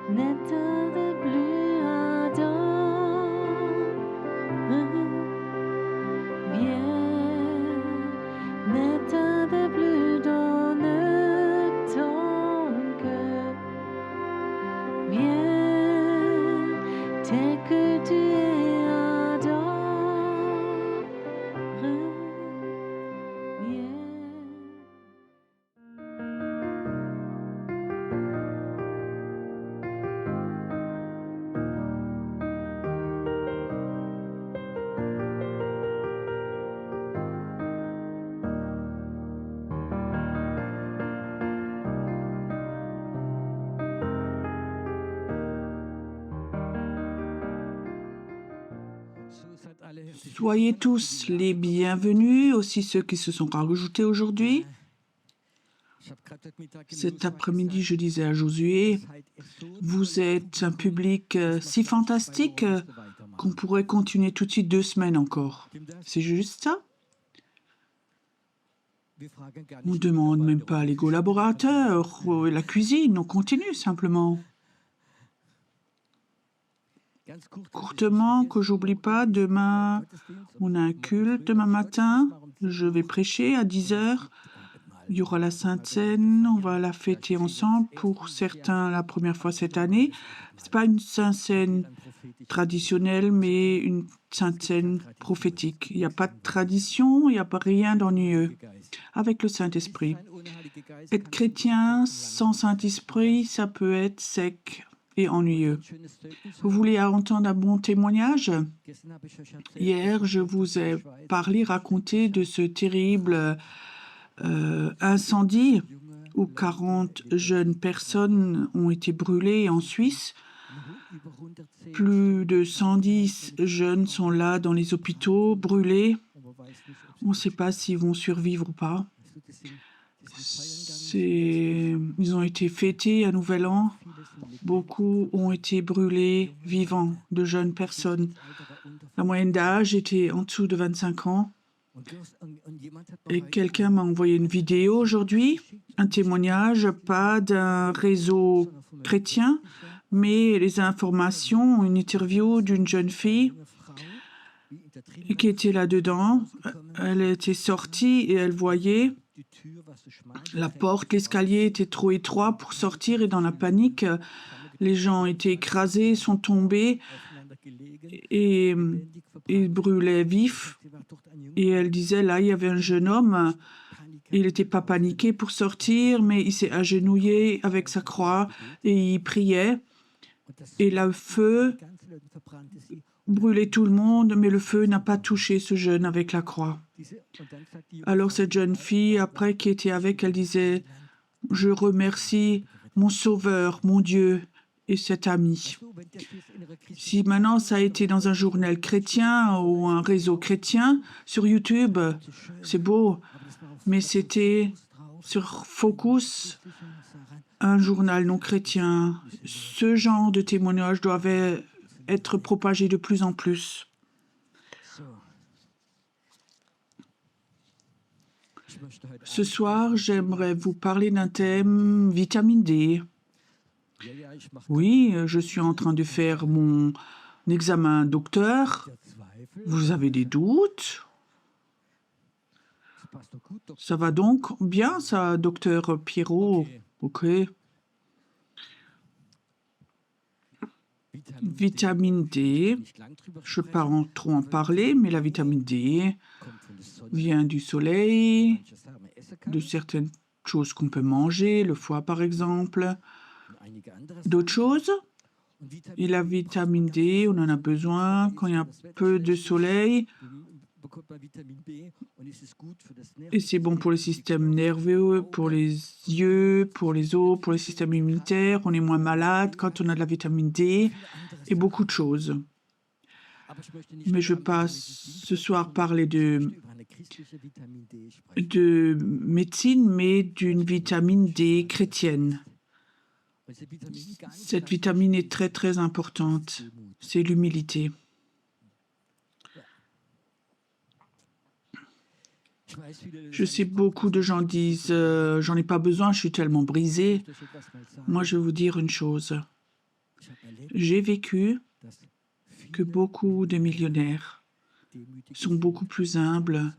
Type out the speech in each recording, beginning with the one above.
N'éteins plus ardent, viens, n'éteins plus dans ton cœur, viens, tel que tu es ardent, viens. Soyez tous les bienvenus, aussi ceux qui se sont rajoutés aujourd'hui. Cet après-midi, je disais à Josué, vous êtes un public si fantastique qu'on pourrait continuer tout de suite 2 semaines encore. C'est juste ça? On ne demande même pas les collaborateurs, la cuisine, on continue simplement. Courtement, que j'oublie pas, demain, on a un culte demain matin. Je vais prêcher à 10h. Il y aura la Sainte Seine, on va la fêter ensemble. Pour certains, la première fois cette année. C'est pas une Sainte Seine traditionnelle, mais une Sainte Seine prophétique. Il n'y a pas de tradition, il n'y a pas rien d'ennuyeux. Avec le Saint-Esprit. Être chrétien sans Saint-Esprit, ça peut être sec et ennuyeux. Vous voulez entendre un bon témoignage? Hier, je vous ai parlé, raconté de ce terrible incendie où 40 jeunes personnes ont été brûlées en Suisse. Plus de 110 jeunes sont là dans les hôpitaux, brûlés. On ne sait pas s'ils vont survivre ou pas. Ils ont été fêtés à Nouvel An. Beaucoup ont été brûlés vivants, de jeunes personnes. La moyenne d'âge était en dessous de 25 ans. Et quelqu'un m'a envoyé une vidéo aujourd'hui, un témoignage, pas d'un réseau chrétien, mais les informations, une interview d'une jeune fille qui était là-dedans. Elle était sortie et elle voyait la porte, l'escalier était trop étroit pour sortir et dans la panique, les gens étaient écrasés, sont tombés et ils brûlaient vifs. Et elle disait, là, il y avait un jeune homme, il n'était pas paniqué pour sortir, mais il s'est agenouillé avec sa croix et il priait. Et le feu brûlait tout le monde, mais le feu n'a pas touché ce jeune avec la croix. Alors cette jeune fille, après qui était avec, elle disait, je remercie mon Sauveur, mon Dieu et cet ami. Si maintenant ça a été dans un journal chrétien ou un réseau chrétien, sur YouTube, c'est beau, mais c'était sur Focus, un journal non chrétien. Ce genre de témoignages doivent être propagés de plus en plus. Ce soir, j'aimerais vous parler d'un thème vitamine D. Oui, je suis en train de faire mon examen docteur. Vous avez des doutes? Ça va donc bien, ça, docteur Pierrot? Ok. Vitamine D, je ne vais pas trop en parler, mais la vitamine D vient du soleil, de certaines choses qu'on peut manger, le foie par exemple, d'autres choses. Et la vitamine D, on en a besoin quand il y a peu de soleil. Et c'est bon pour le système nerveux, pour les yeux, pour les os, pour le système immunitaire. On est moins malade quand on a de la vitamine D et beaucoup de choses. Mais je passe ce soir parler de médecine, mais d'une vitamine D chrétienne. Cette vitamine est très très importante. C'est l'humilité. Je sais, beaucoup de gens disent j'en ai pas besoin, je suis tellement brisé. Moi, je vais vous dire une chose. J'ai vécu que beaucoup de millionnaires sont beaucoup plus humbles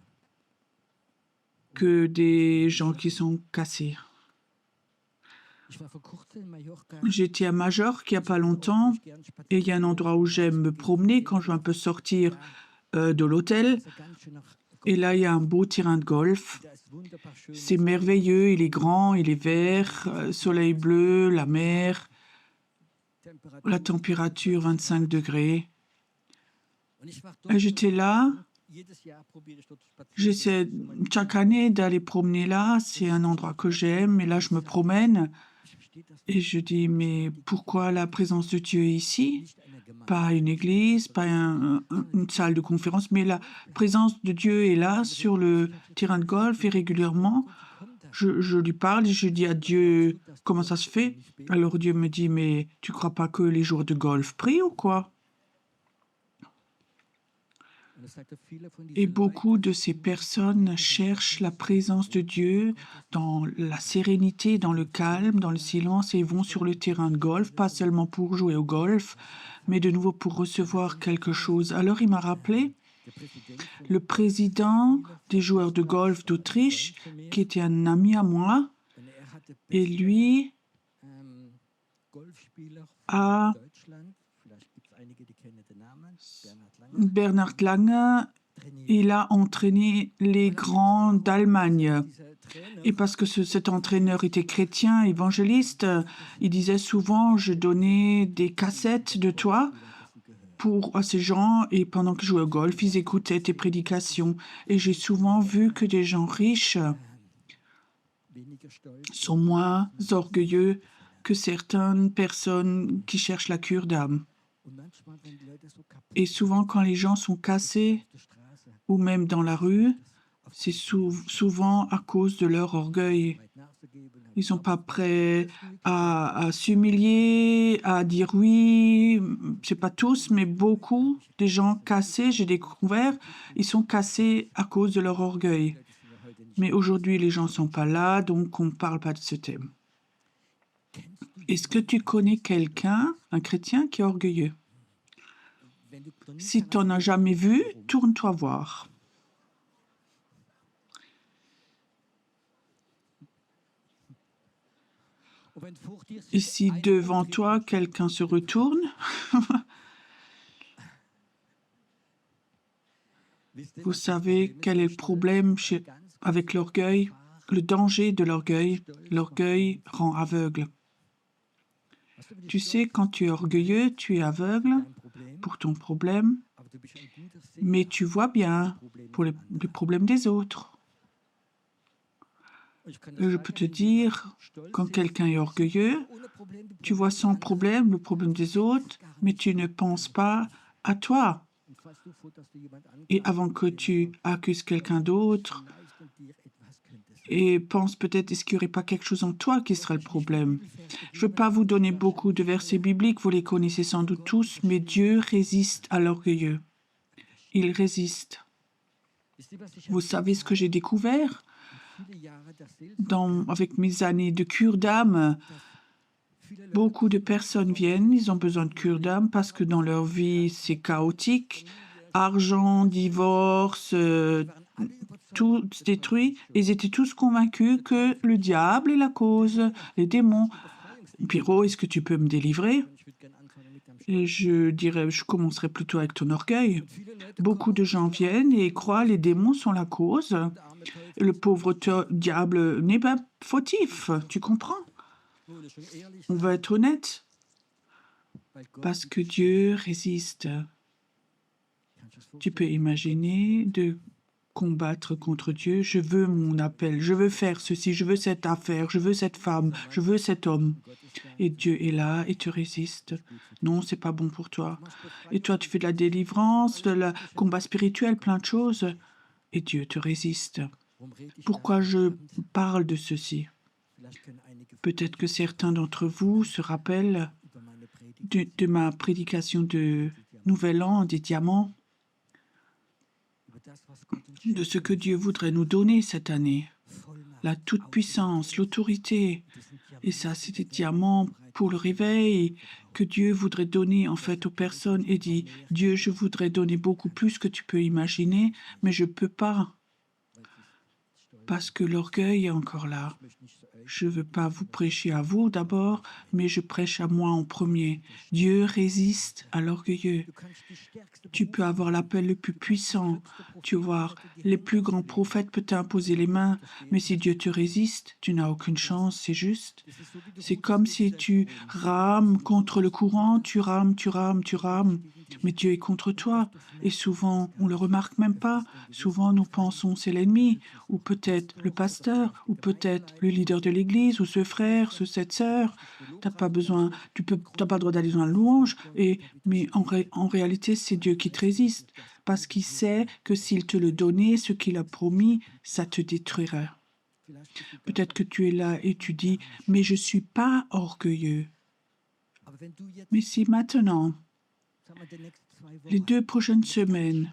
que des gens qui sont cassés. J'étais à Majorque il n'y a pas longtemps et il y a un endroit où j'aime me promener quand je veux un peu sortir de l'hôtel. Et là, il y a un beau terrain de golf. C'est merveilleux, il est grand, il est vert, soleil bleu, la mer, la température 25 degrés. Et j'étais là. J'essaie chaque année d'aller promener là. C'est un endroit que j'aime. Et là, je me promène. Et je dis, mais pourquoi la présence de Dieu est ici? Pas une église, pas une salle de conférence, mais la présence de Dieu est là sur le terrain de golf et régulièrement, je lui parle et je dis à Dieu, comment ça se fait? Alors Dieu me dit, mais tu crois pas que les joueurs de golf prient ou quoi? Et beaucoup de ces personnes cherchent la présence de Dieu dans la sérénité, dans le calme, dans le silence et vont sur le terrain de golf, pas seulement pour jouer au golf, mais de nouveau pour recevoir quelque chose. Alors il m'a rappelé le président des joueurs de golf d'Autriche, qui était un ami à moi, et lui a Bernhard Lange, il a entraîné les grands d'Allemagne. Et parce que cet entraîneur était chrétien, évangéliste, il disait souvent, je donnais des cassettes de toi à ces gens et pendant que je jouais au golf, ils écoutaient tes prédications. Et j'ai souvent vu que des gens riches sont moins orgueilleux que certaines personnes qui cherchent la cure d'âme. Et souvent, quand les gens sont cassés, ou même dans la rue, c'est souvent à cause de leur orgueil. Ils ne sont pas prêts à s'humilier, à dire oui. C'est pas tous, mais beaucoup des gens cassés, j'ai découvert, ils sont cassés à cause de leur orgueil. Mais aujourd'hui, les gens ne sont pas là, donc on ne parle pas de ce thème. Est-ce que tu connais quelqu'un, un chrétien, qui est orgueilleux? Si tu n'en as jamais vu, tourne-toi voir. Et si devant toi, quelqu'un se retourne, vous savez quel est le problème avec l'orgueil? Le danger de l'orgueil. L'orgueil rend aveugle. Tu sais, quand tu es orgueilleux, tu es aveugle pour ton problème, mais tu vois bien pour les problèmes des autres. Je peux te dire, quand quelqu'un est orgueilleux, tu vois sans problème le problème des autres, mais tu ne penses pas à toi. Et avant que tu accuses quelqu'un d'autre, et pense peut-être, est-ce qu'il n'y aurait pas quelque chose en toi qui serait le problème? Je ne veux pas vous donner beaucoup de versets bibliques, vous les connaissez sans doute tous, mais Dieu résiste à l'orgueilleux. Il résiste. Vous savez ce que j'ai découvert avec mes années de cure d'âme? Beaucoup de personnes viennent, ils ont besoin de cure d'âme parce que dans leur vie, c'est chaotique. Argent, divorce, tout se détruit. Ils étaient tous convaincus que le diable est la cause, les démons. Pierrot, est-ce que tu peux me délivrer? Et je dirais, je commencerai plutôt avec ton orgueil. Beaucoup de gens viennent et croient les démons sont la cause. Le pauvre diable n'est pas fautif, tu comprends? On va être honnête, parce que Dieu résiste. Tu peux imaginer de combattre contre Dieu. Je veux mon appel, je veux faire ceci, je veux cette affaire, je veux cette femme, je veux cet homme. Et Dieu est là et te résiste. Non, c'est pas bon pour toi. Et toi, tu fais de la délivrance, de la combat spirituel, plein de choses. Et Dieu te résiste. Pourquoi je parle de ceci? Peut-être que certains d'entre vous se rappellent de ma prédication de Nouvel An des diamants. de ce que Dieu voudrait nous donner cette année. La toute-puissance, l'autorité. Et ça, c'est des diamants pour le réveil que Dieu voudrait donner en fait aux personnes et dit, Dieu, je voudrais donner beaucoup plus que tu peux imaginer, mais je ne peux pas parce que l'orgueil est encore là. Je ne veux pas vous prêcher à vous d'abord, mais je prêche à moi en premier. Dieu résiste à l'orgueilleux. Tu peux avoir l'appel le plus puissant. Tu vois, les plus grands prophètes peuvent t'imposer les mains, mais si Dieu te résiste, tu n'as aucune chance, c'est juste. C'est comme si tu rames contre le courant, tu rames, mais Dieu est contre toi. Et souvent, on ne le remarque même pas. Souvent, nous pensons c'est l'ennemi, ou peut-être le pasteur, ou peut-être le leader de l'église, ou ce frère, cette sœur. T'as pas besoin, t'as pas le droit d'aller dans la louange, mais en réalité, c'est Dieu qui te résiste, parce qu'il sait que s'il te le donnait, ce qu'il a promis, ça te détruirait. Peut-être que tu es là et tu dis, mais je ne suis pas orgueilleux. Mais si maintenant, les 2 prochaines semaines,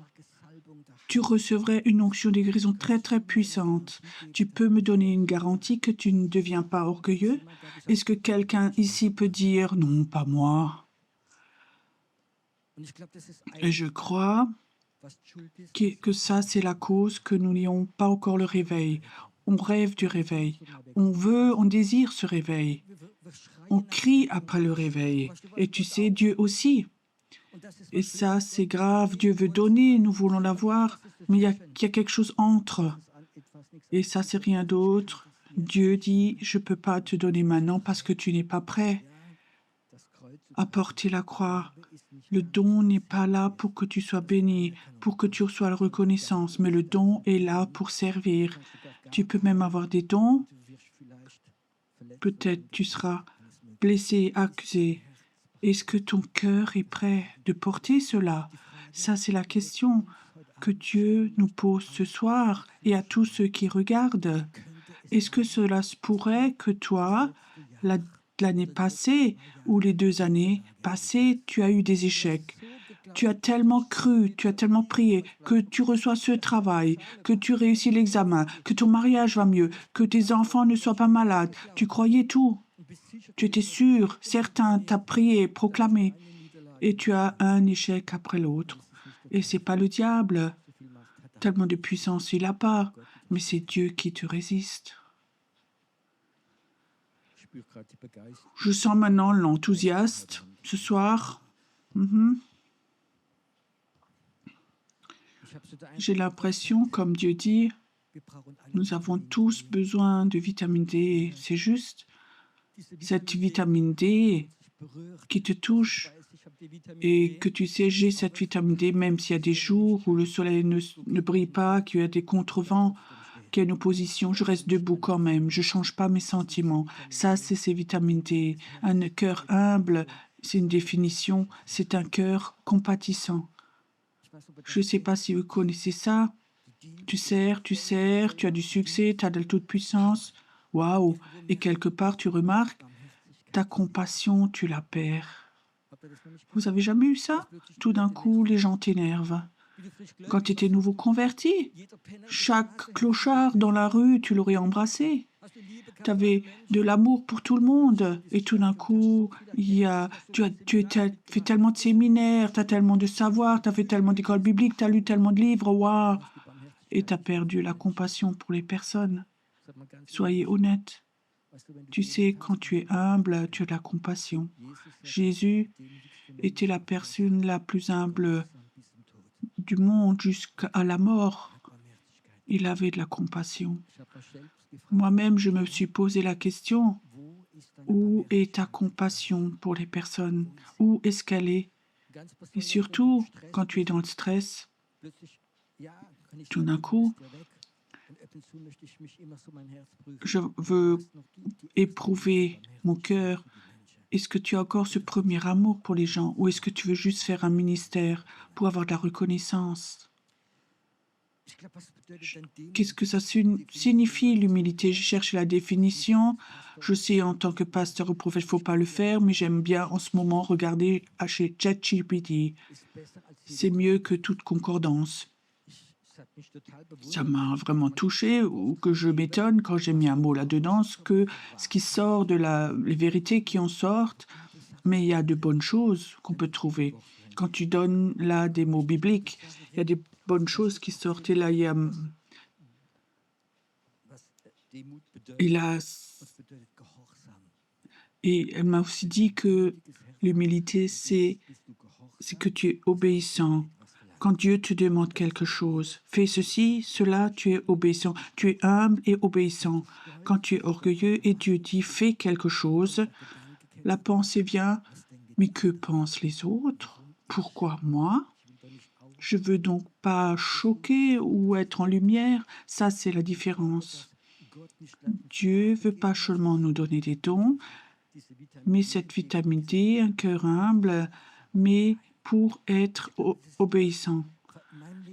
tu recevrais une onction de guérison très très puissante, tu peux me donner une garantie que tu ne deviens pas orgueilleux? Est-ce que quelqu'un ici peut dire, non, pas moi? Et je crois que ça, c'est la cause que nous n'ayons pas encore le réveil. On rêve du réveil. On désire ce réveil. On crie après le réveil. Et tu sais, Dieu aussi. Et ça, c'est grave. Dieu veut donner, nous voulons l'avoir, mais il y a quelque chose entre. Et ça, c'est rien d'autre. Dieu dit, je ne peux pas te donner maintenant parce que tu n'es pas prêt à porter la croix. Le don n'est pas là pour que tu sois béni, pour que tu reçois la reconnaissance, mais le don est là pour servir. Tu peux même avoir des dons. Peut-être tu seras blessé, accusé. Est-ce que ton cœur est prêt de porter cela? Ça, c'est la question que Dieu nous pose ce soir et à tous ceux qui regardent. Est-ce que cela se pourrait que toi, l'année passée ou les 2 années passées, tu as eu des échecs? Tu as tellement cru, tu as tellement prié que tu reçois ce travail, que tu réussis l'examen, que ton mariage va mieux, que tes enfants ne soient pas malades. Tu croyais tout. Tu étais sûr, certain, tu as prié, proclamé. Et tu as un échec après l'autre. Et c'est pas le diable. Tellement de puissance il n'a pas, mais c'est Dieu qui te résiste. Je sens maintenant l'enthousiasme ce soir. J'ai l'impression, comme Dieu dit, nous avons tous besoin de vitamine D. C'est juste cette vitamine D qui te touche et que tu sais, j'ai cette vitamine D même s'il y a des jours où le soleil ne brille pas, qu'il y a des contrevents, qu'il y a une opposition, je reste debout quand même, je ne change pas mes sentiments. Ça, c'est ces vitamines D. Un cœur humble, c'est une définition, c'est un cœur compatissant. Je ne sais pas si vous connaissez ça. Tu sers, tu as du succès, tu as de la toute-puissance. Waouh! Et quelque part, tu remarques, ta compassion, tu la perds. Vous avez jamais eu ça? Tout d'un coup, les gens t'énervent. Quand tu étais nouveau converti, chaque clochard dans la rue, tu l'aurais embrassé. Tu avais de l'amour pour tout le monde. Et tout d'un coup, tu as fait tellement de séminaires, tu as tellement de savoir, tu as fait tellement d'écoles bibliques, tu as lu tellement de livres. Waouh! Et tu as perdu la compassion pour les personnes. Soyez honnêtes. Tu sais, quand tu es humble, tu as de la compassion. Jésus était la personne la plus humble du monde jusqu'à la mort. Il avait de la compassion. Moi-même, je me suis posé la question, où est ta compassion pour les personnes? Où est-ce qu'elle est? Et surtout, quand tu es dans le stress, tout d'un coup, je veux éprouver mon cœur. Est-ce que tu as encore ce premier amour pour les gens ou est-ce que tu veux juste faire un ministère pour avoir de la reconnaissance? Qu'est-ce que ça signifie l'humilité? J'ai cherché la définition. Je sais en tant que pasteur ou prophète, il ne faut pas le faire, mais j'aime bien en ce moment regarder chez ChatGPT. C'est mieux que toute concordance. Ça m'a vraiment touché ou que je m'étonne quand j'ai mis un mot là-dedans, ce qui sort les vérités qui en sortent, mais il y a de bonnes choses qu'on peut trouver. Quand tu donnes là des mots bibliques, il y a des bonnes choses qui sortent. Et là, il a, et elle m'a aussi dit que l'humilité, c'est que tu es obéissant. Quand Dieu te demande quelque chose, fais ceci, cela, tu es obéissant. Tu es humble et obéissant. Quand tu es orgueilleux et Dieu dit fais quelque chose, la pensée vient, mais que pensent les autres? Pourquoi moi? Je veux donc pas choquer ou être en lumière. Ça, c'est la différence. Dieu veut pas seulement nous donner des dons, mais cette vitamine D, un cœur humble, mais pour être obéissant.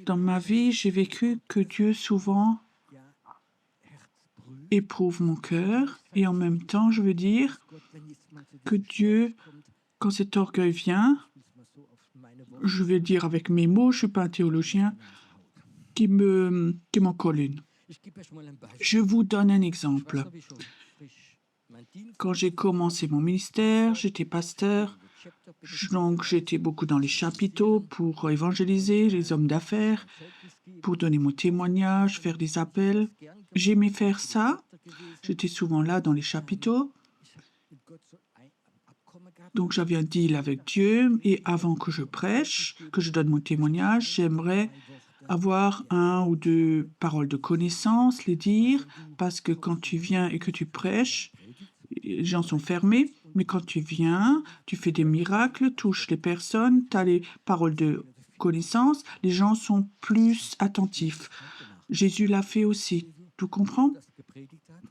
Dans ma vie, j'ai vécu que Dieu souvent éprouve mon cœur et en même temps, je veux dire que Dieu, quand cet orgueil vient, je vais le dire avec mes mots, je ne suis pas un théologien, qui m'en colle une. Je vous donne un exemple. Quand j'ai commencé mon ministère, j'étais pasteur, donc j'étais beaucoup dans les chapiteaux pour évangéliser les hommes d'affaires, pour donner mon témoignage, faire des appels. J'aimais faire ça. J'étais souvent là dans les chapiteaux. Donc j'avais un deal avec Dieu et avant que je prêche, que je donne mon témoignage, j'aimerais avoir 1 ou 2 paroles de connaissance, les dire, parce que quand tu viens et que tu prêches, les gens sont fermés, mais quand tu viens, tu fais des miracles, touches les personnes, tu as les paroles de connaissance, les gens sont plus attentifs. Jésus l'a fait aussi, tu comprends?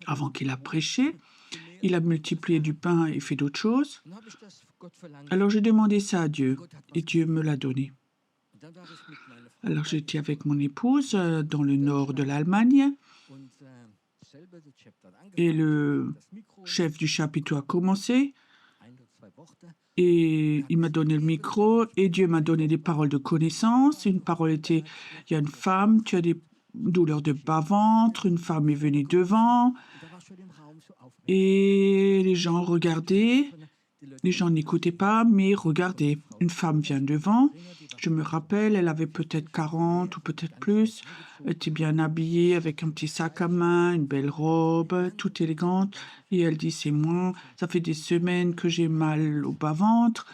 Avant qu'il a prêché, il a multiplié du pain et fait d'autres choses. Alors j'ai demandé ça à Dieu et Dieu me l'a donné. Alors j'étais avec mon épouse dans le nord de l'Allemagne et le chef du chapiteau a commencé et il m'a donné le micro et Dieu m'a donné des paroles de connaissance. Une parole était, il y a une femme, tu as des douleurs de bas-ventre, une femme est venue devant et les gens regardaient. Les gens n'écoutaient pas, mais regardaient. Une femme vient devant. Je me rappelle, elle avait peut-être 40 ou peut-être plus. Elle était bien habillée avec un petit sac à main, une belle robe, toute élégante. Et elle dit, c'est moi, ça fait des semaines que j'ai mal au bas-ventre.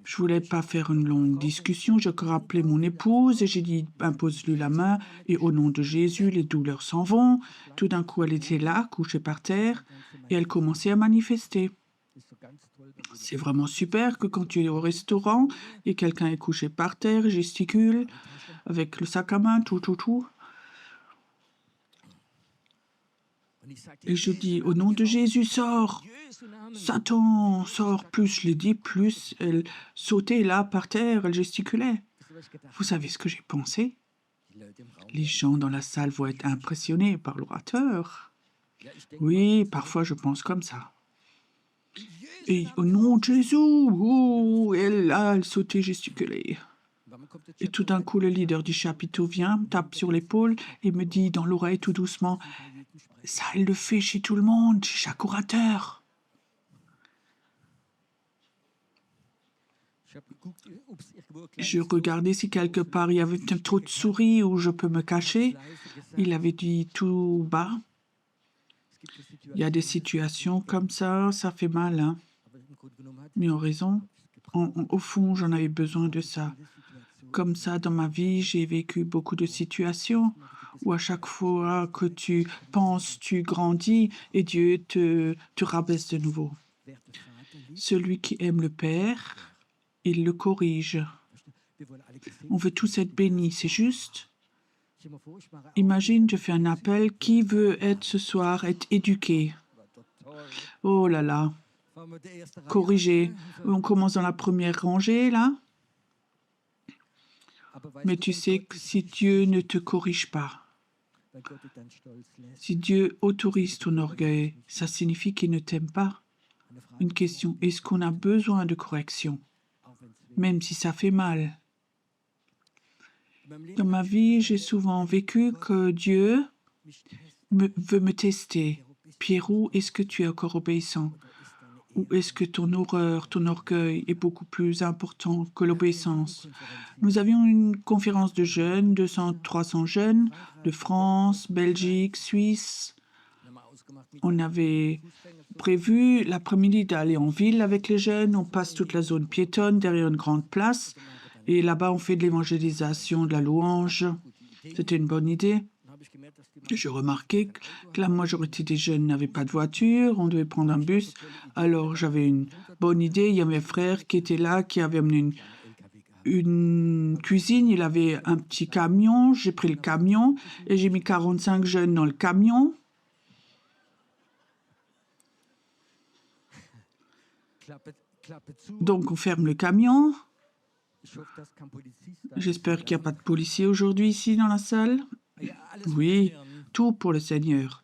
Je voulais pas faire une longue discussion. J'ai rappelé mon épouse et j'ai dit, impose-lui la main. Et au nom de Jésus, les douleurs s'en vont. Tout d'un coup, elle était là, couchée par terre, et elle commençait à manifester. C'est vraiment super que quand tu es au restaurant et quelqu'un est couché par terre, gesticule avec le sac à main, tout. Et je dis, au nom de Jésus, sors! Satan, sors! Plus je l'ai dit, plus elle sautait là par terre, elle gesticulait. Vous savez ce que j'ai pensé? Les gens dans la salle vont être impressionnés par l'orateur. Oui, parfois je pense comme ça. Et au nom de Jésus, elle sautait, gesticulait. Et tout d'un coup, le leader du chapiteau vient, me tape sur l'épaule et me dit dans l'oreille tout doucement, ça, elle le fait chez tout le monde, chez chaque orateur. Je regardais si quelque part il y avait trop de souris où je peux me cacher. Il avait dit tout bas. Il y a des situations comme ça fait mal, hein. Mais en raison, au fond, j'en avais besoin de ça. Comme ça, dans ma vie, j'ai vécu beaucoup de situations où à chaque fois que tu penses, tu grandis et Dieu te rabaisse de nouveau. Celui qui aime le Père, il le corrige. On veut tous être bénis, c'est juste. Imagine, je fais un appel. Qui veut être ce soir, être éduqué? Oh là là. Corrigé. On commence dans la première rangée, là. Mais tu sais que si Dieu ne te corrige pas, si Dieu autorise ton orgueil, ça signifie qu'il ne t'aime pas. Une question, est-ce qu'on a besoin de correction, même si ça fait mal? Dans ma vie, j'ai souvent vécu que Dieu veut me tester. Pierrot, est-ce que tu es encore obéissant? Ou est-ce que ton horreur, ton orgueil est beaucoup plus important que l'obéissance? Nous avions une conférence de jeunes, 200, 300 jeunes de France, Belgique, Suisse. On avait prévu l'après-midi d'aller en ville avec les jeunes. On passe toute la zone piétonne derrière une grande place. Et là-bas, on fait de l'évangélisation, de la louange. C'était une bonne idée. J'ai remarqué que la majorité des jeunes n'avaient pas de voiture, on devait prendre un bus. Alors j'avais une bonne idée, il y avait un frère qui était là, qui avait amené une cuisine, il avait un petit camion, j'ai pris le camion et j'ai mis 45 jeunes dans le camion. Donc on ferme le camion. J'espère qu'il n'y a pas de policiers aujourd'hui ici dans la salle. Oui, tout pour le Seigneur.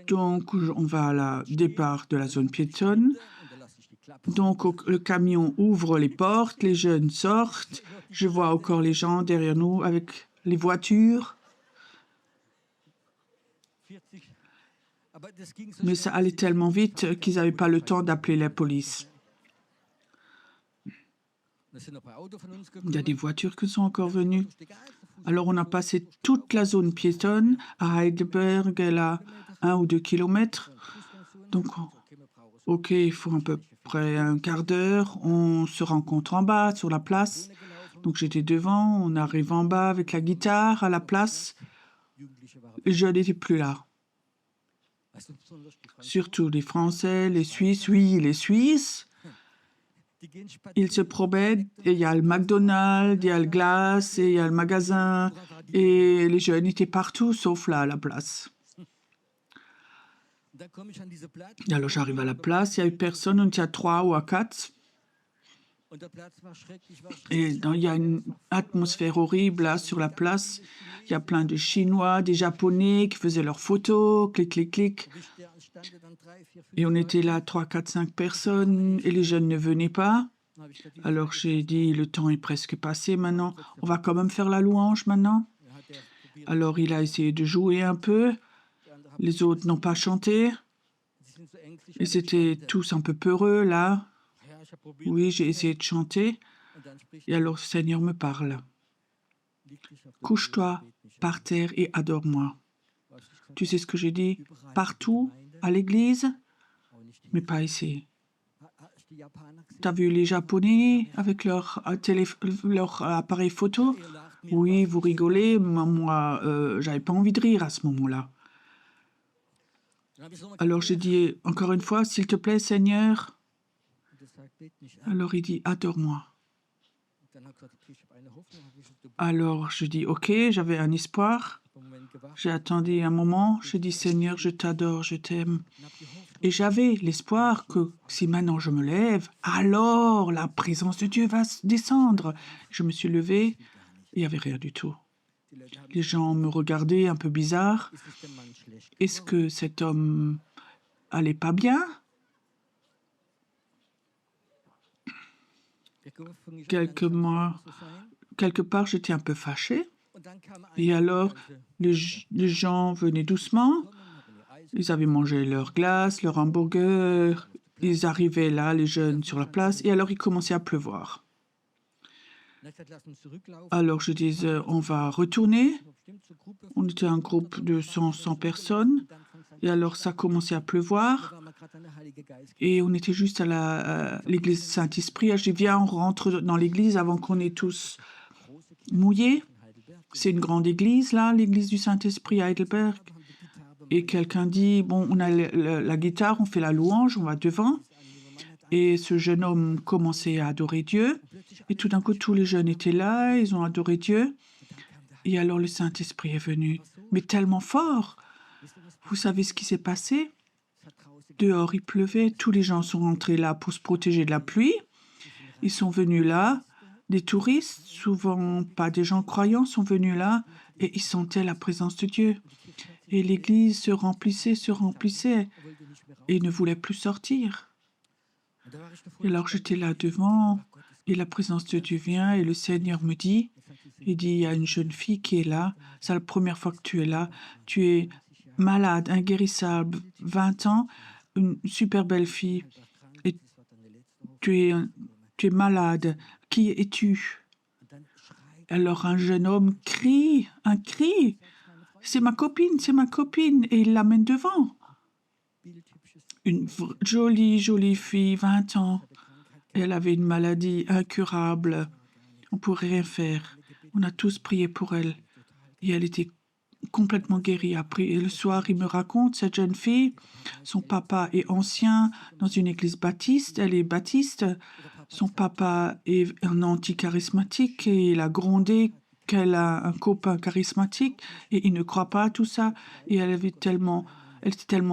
Donc, on va à la départ de la zone piétonne. Donc, le camion ouvre les portes, les jeunes sortent. Je vois encore les gens derrière nous avec les voitures. Mais ça allait tellement vite qu'ils n'avaient pas le temps d'appeler la police. Il y a des voitures qui sont encore venues. Alors, on a passé toute la zone piétonne à Heidelberg, elle a 1 ou 2 kilomètres. Donc, OK, il faut à peu près un quart d'heure. On se rencontre en bas, sur la place. Donc, j'étais devant, on arrive en bas avec la guitare à la place. Les jeunes n'étaient plus là. Surtout les Français, les Suisses. Oui, les Suisses. Ils se promènent et il y a le McDonald's, il y a le glace et il y a le magasin. Et les jeunes étaient partout, sauf là, à la place. Et alors j'arrive à la place, il n'y a eu personne, on était à 3 ou à 4. Et il y a une atmosphère horrible là sur la place. Il y a plein de Chinois, des Japonais qui faisaient leurs photos, clic, clic, clic. Et on était là 3, 4, 5 personnes et les jeunes ne venaient pas. Alors j'ai dit, le temps est presque passé maintenant, on va quand même faire la louange maintenant. Alors il a essayé de jouer un peu, les autres n'ont pas chanté. Et c'était tous un peu peureux là. Oui, j'ai essayé de chanter. Et alors le Seigneur me parle. Couche-toi par terre et adore-moi. Tu sais ce que j'ai dit? Partout, à l'église, mais pas ici. T'as vu les Japonais avec leur appareil photo? Oui, vous rigolez. Moi, j'avais pas envie de rire à ce moment-là. Alors j'ai dit encore une fois, s'il te plaît, Seigneur. Alors il dit, adore-moi. Alors je dis, ok, j'avais un espoir. J'ai attendu un moment, je dis, Seigneur, je t'adore, je t'aime. Et j'avais l'espoir que si maintenant je me lève, alors la présence de Dieu va descendre. Je me suis levée, il n'y avait rien du tout. Les gens me regardaient un peu bizarre. Est-ce que cet homme allait pas bien? Quelque part, j'étais un peu fâchée. Et alors, les gens venaient doucement. Ils avaient mangé leur glace, leur hamburger. Ils arrivaient là, les jeunes, sur la place. Et alors, il commençait à pleuvoir. Alors, je disais, on va retourner. On était un groupe de 100 personnes. Et alors, ça commençait à pleuvoir. Et on était juste à l'église Saint-Esprit. Je dis, viens, on rentre dans l'église avant qu'on ait tous mouillé. C'est une grande église, là, l'église du Saint-Esprit à Heidelberg. Et quelqu'un dit, bon, on a la guitare, on fait la louange, on va devant. Et ce jeune homme commençait à adorer Dieu. Et tout d'un coup, tous les jeunes étaient là, ils ont adoré Dieu. Et alors le Saint-Esprit est venu, mais tellement fort. Vous savez ce qui s'est passé? Dehors, il pleuvait, tous les gens sont rentrés là pour se protéger de la pluie. Ils sont venus là, des touristes, souvent pas des gens croyants, sont venus là et ils sentaient la présence de Dieu. Et l'église se remplissait et ne voulait plus sortir. Et alors j'étais là devant Et la présence de Dieu vient et le Seigneur me dit, il dit, il y a une jeune fille qui est là, c'est la première fois que tu es là, tu es malade, inguérissable, 20 ans, une super belle fille, et tu es, tu es malade, qui es-tu? Alors un jeune homme crie, un cri, c'est ma copine, et il l'amène devant. Une jolie, jolie fille, 20 ans. Elle avait une maladie incurable. On ne pourrait rien faire. On a tous prié pour elle. Et elle était complètement guérie. Après, et le soir, il me raconte, cette jeune fille, son papa est ancien dans une église baptiste. Elle est baptiste. Son papa est un anti-charismatique et il a grondé qu'elle a un copain charismatique et il ne croit pas à tout ça. Et elle était tellement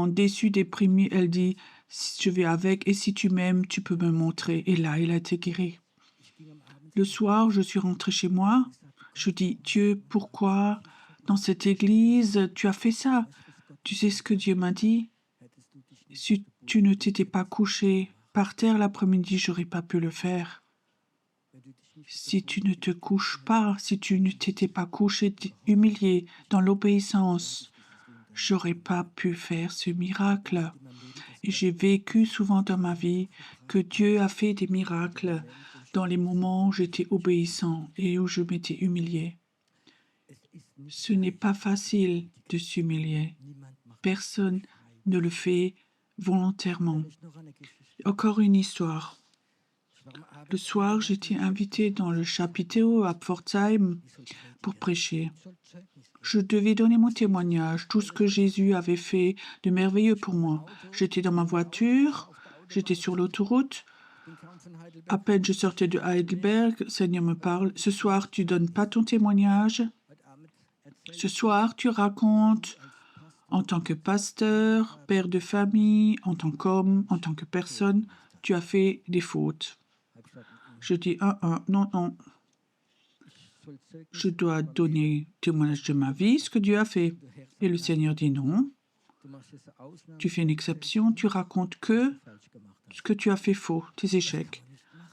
déçue, déprimée. Elle dit, si je vais avec et si tu m'aimes, tu peux me montrer. Et là, elle a été guérie. Le soir, je suis rentrée chez moi. Je dis, Dieu, pourquoi dans cette église tu as fait ça? Tu sais ce que Dieu m'a dit? Si tu ne t'étais pas couché par terre l'après-midi, j'aurais pas pu le faire. Si tu ne te couches pas, si tu ne t'étais pas couché humilié dans l'obéissance, j'aurais pas pu faire ce miracle. Et j'ai vécu souvent dans ma vie que Dieu a fait des miracles dans les moments où j'étais obéissant et où je m'étais humilié. Ce n'est pas facile de s'humilier. Personne ne le fait volontairement. Encore une histoire. Le soir, j'étais invité dans le chapiteau à Pforzheim pour prêcher. Je devais donner mon témoignage, tout ce que Jésus avait fait de merveilleux pour moi. J'étais dans ma voiture, j'étais sur l'autoroute. À peine je sortais de Heidelberg, le Seigneur me parle. Ce soir, tu donnes pas ton témoignage. Ce soir, tu racontes en tant que pasteur, père de famille, en tant qu'homme, en tant que personne, tu as fait des fautes. Je dis, non, non. Je dois donner témoignage de ma vie, ce que Dieu a fait. Et le Seigneur dit non. Tu fais une exception, tu racontes que ce que tu as fait faux, tes échecs.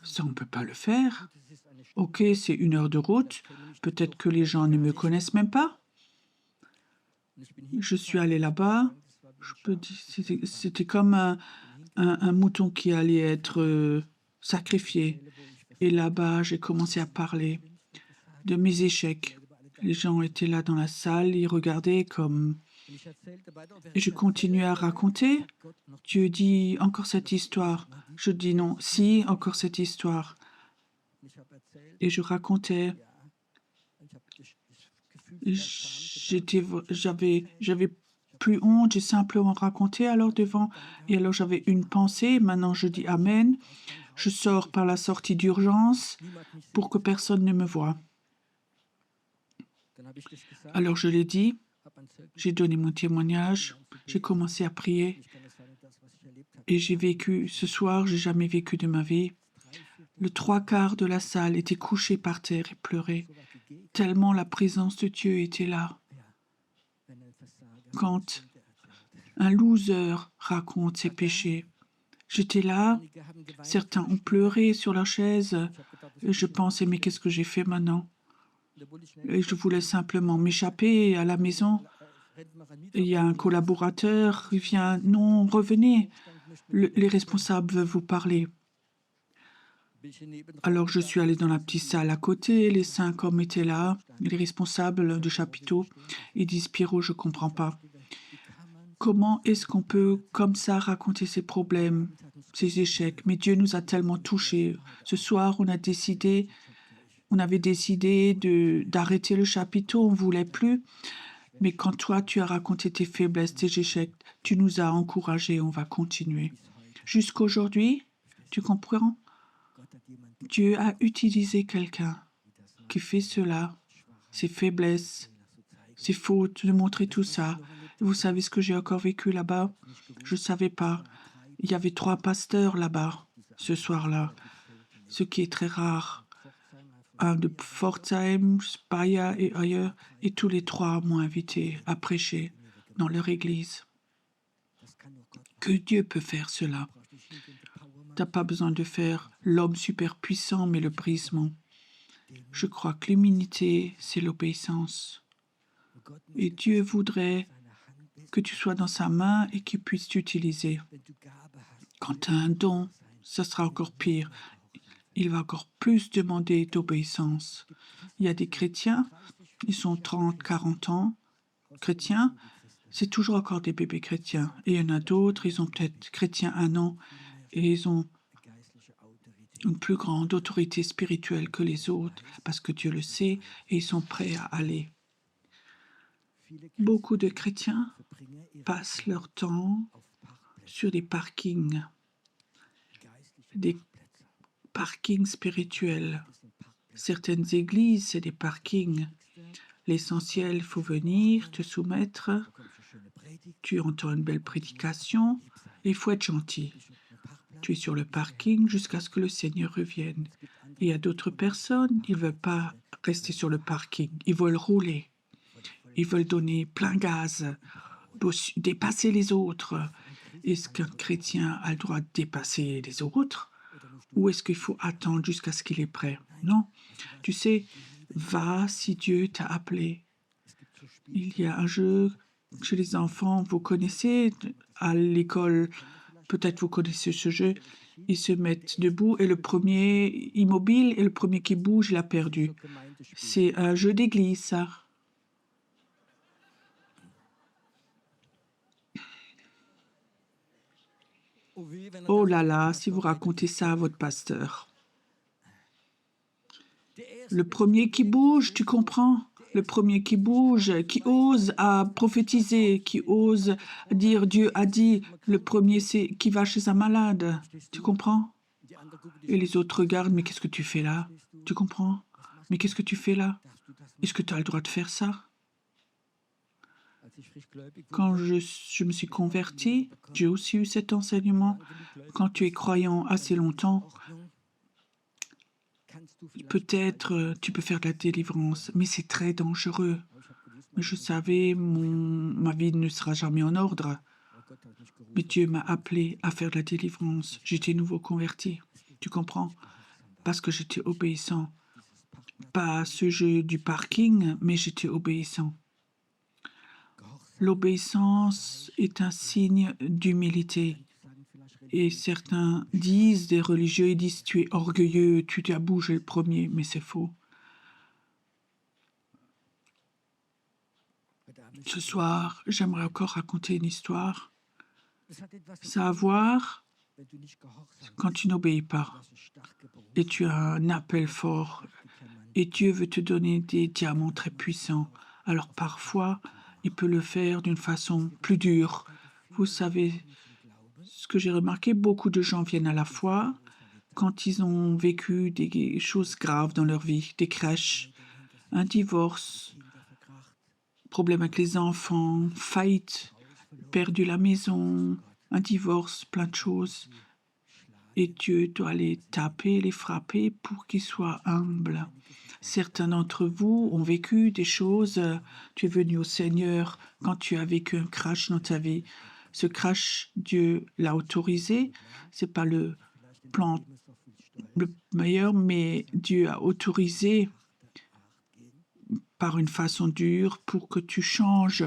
Ça, on ne peut pas le faire. Ok, c'est 1 heure de route. Peut-être que les gens ne me connaissent même pas. Je suis allée là-bas. C'était comme un mouton qui allait être sacrifié. Et là-bas, j'ai commencé à parler de mes échecs. Les gens étaient là dans la salle, ils regardaient comme... Et je continuais à raconter. Dieu dit, encore cette histoire. Je dis non, si, encore cette histoire. Et je racontais. J'avais plus honte, j'ai simplement raconté alors devant. Et alors j'avais une pensée. Maintenant je dis Amen. Je sors par la sortie d'urgence pour que personne ne me voie. Alors je l'ai dit, j'ai donné mon témoignage, j'ai commencé à prier et j'ai vécu, ce soir, j'ai jamais vécu de ma vie. Le 3/4 de la salle était couché par terre et pleurait, tellement la présence de Dieu était là. Quand un loser raconte ses péchés, j'étais là, certains ont pleuré sur leur chaise, et je pensais, mais qu'est-ce que j'ai fait maintenant? Et je voulais simplement m'échapper à la maison. Et il y a un collaborateur, il vient, non, revenez, les responsables veulent vous parler. Alors je suis allée dans la petite salle à côté, les 5 hommes étaient là, les responsables du chapiteau. Ils disent, Pierrot, je ne comprends pas. Comment est-ce qu'on peut comme ça raconter ses problèmes, ses échecs? Mais Dieu nous a tellement touchés. Ce soir, on avait décidé d'arrêter le chapiteau, on ne voulait plus. Mais quand toi, tu as raconté tes faiblesses, tes échecs, tu nous as encouragés, on va continuer. Jusqu'aujourd'hui, tu comprends? Dieu a utilisé quelqu'un qui fait cela, ses faiblesses, ses fautes, de montrer tout ça. Et vous savez ce que j'ai encore vécu là-bas? Je ne savais pas. Il y avait 3 pasteurs là-bas, ce soir-là, ce qui est très rare. Un de Pforzheim, Speyer et ailleurs, et tous les 3 m'ont invité à prêcher dans leur église. Que Dieu peut faire cela. Tu n'as pas besoin de faire l'homme super puissant, mais le brisement. Je crois que l'humilité, c'est l'obéissance. Et Dieu voudrait que tu sois dans sa main et qu'il puisse t'utiliser. Quand tu as un don, ça sera encore pire. Il va encore plus demander d'obéissance. Il y a des chrétiens, ils sont 30, 40 ans, chrétiens, c'est toujours encore des bébés chrétiens. Et il y en a d'autres, ils ont peut-être chrétiens 1 an et ils ont une plus grande autorité spirituelle que les autres parce que Dieu le sait et ils sont prêts à aller. Beaucoup de chrétiens passent leur temps sur des parkings spirituels. Certaines églises, c'est des parkings. L'essentiel, il faut venir, te soumettre, tu entends une belle prédication, et il faut être gentil. Tu es sur le parking jusqu'à ce que le Seigneur revienne. Et il y a d'autres personnes, ils ne veulent pas rester sur le parking, ils veulent rouler. Ils veulent donner plein gaz, dépasser les autres. Est-ce qu'un chrétien a le droit de dépasser les autres? Ou est-ce qu'il faut attendre jusqu'à ce qu'il est prêt? Non. Tu sais, va si Dieu t'a appelé. Il y a un jeu chez les enfants, vous connaissez, à l'école, peut-être vous connaissez ce jeu. Ils se mettent debout et le premier immobile et le premier qui bouge, il a perdu. C'est un jeu d'église, ça. Oh là là, si vous racontez ça à votre pasteur. Le premier qui bouge, tu comprends? Le premier qui bouge, qui ose à prophétiser, qui ose dire Dieu a dit. Le premier, c'est qui va chez un malade. Tu comprends? Et les autres regardent, mais qu'est-ce que tu fais là? Tu comprends? Mais qu'est-ce que tu fais là? Est-ce que tu as le droit de faire ça? Quand je me suis converti, j'ai aussi eu cet enseignement. Quand tu es croyant assez longtemps, peut-être tu peux faire de la délivrance, mais c'est très dangereux. Mais je savais, ma vie ne sera jamais en ordre. Mais Dieu m'a appelé à faire de la délivrance. J'étais nouveau converti. Tu comprends? Parce que j'étais obéissant. Pas à ce jeu du parking, mais j'étais obéissant. L'obéissance est un signe d'humilité. Et certains disent, des religieux, ils disent, tu es orgueilleux, tu t'as bougé le premier, mais c'est faux. Ce soir, j'aimerais encore raconter une histoire. Ça a à voir quand tu n'obéis pas et tu as un appel fort et Dieu veut te donner des diamants très puissants. Alors parfois, il peut le faire d'une façon plus dure. Vous savez, ce que j'ai remarqué, beaucoup de gens viennent à la foi quand ils ont vécu des choses graves dans leur vie, des crèches, un divorce, problème avec les enfants, faillite, perdu la maison, un divorce, plein de choses. Et Dieu doit les taper, les frapper pour qu'ils soient humbles. Certains d'entre vous ont vécu des choses. Tu es venu au Seigneur quand tu as vécu un crash dans ta vie. Ce crash, Dieu l'a autorisé. C'est pas le plan le meilleur, mais Dieu a autorisé par une façon dure pour que tu changes,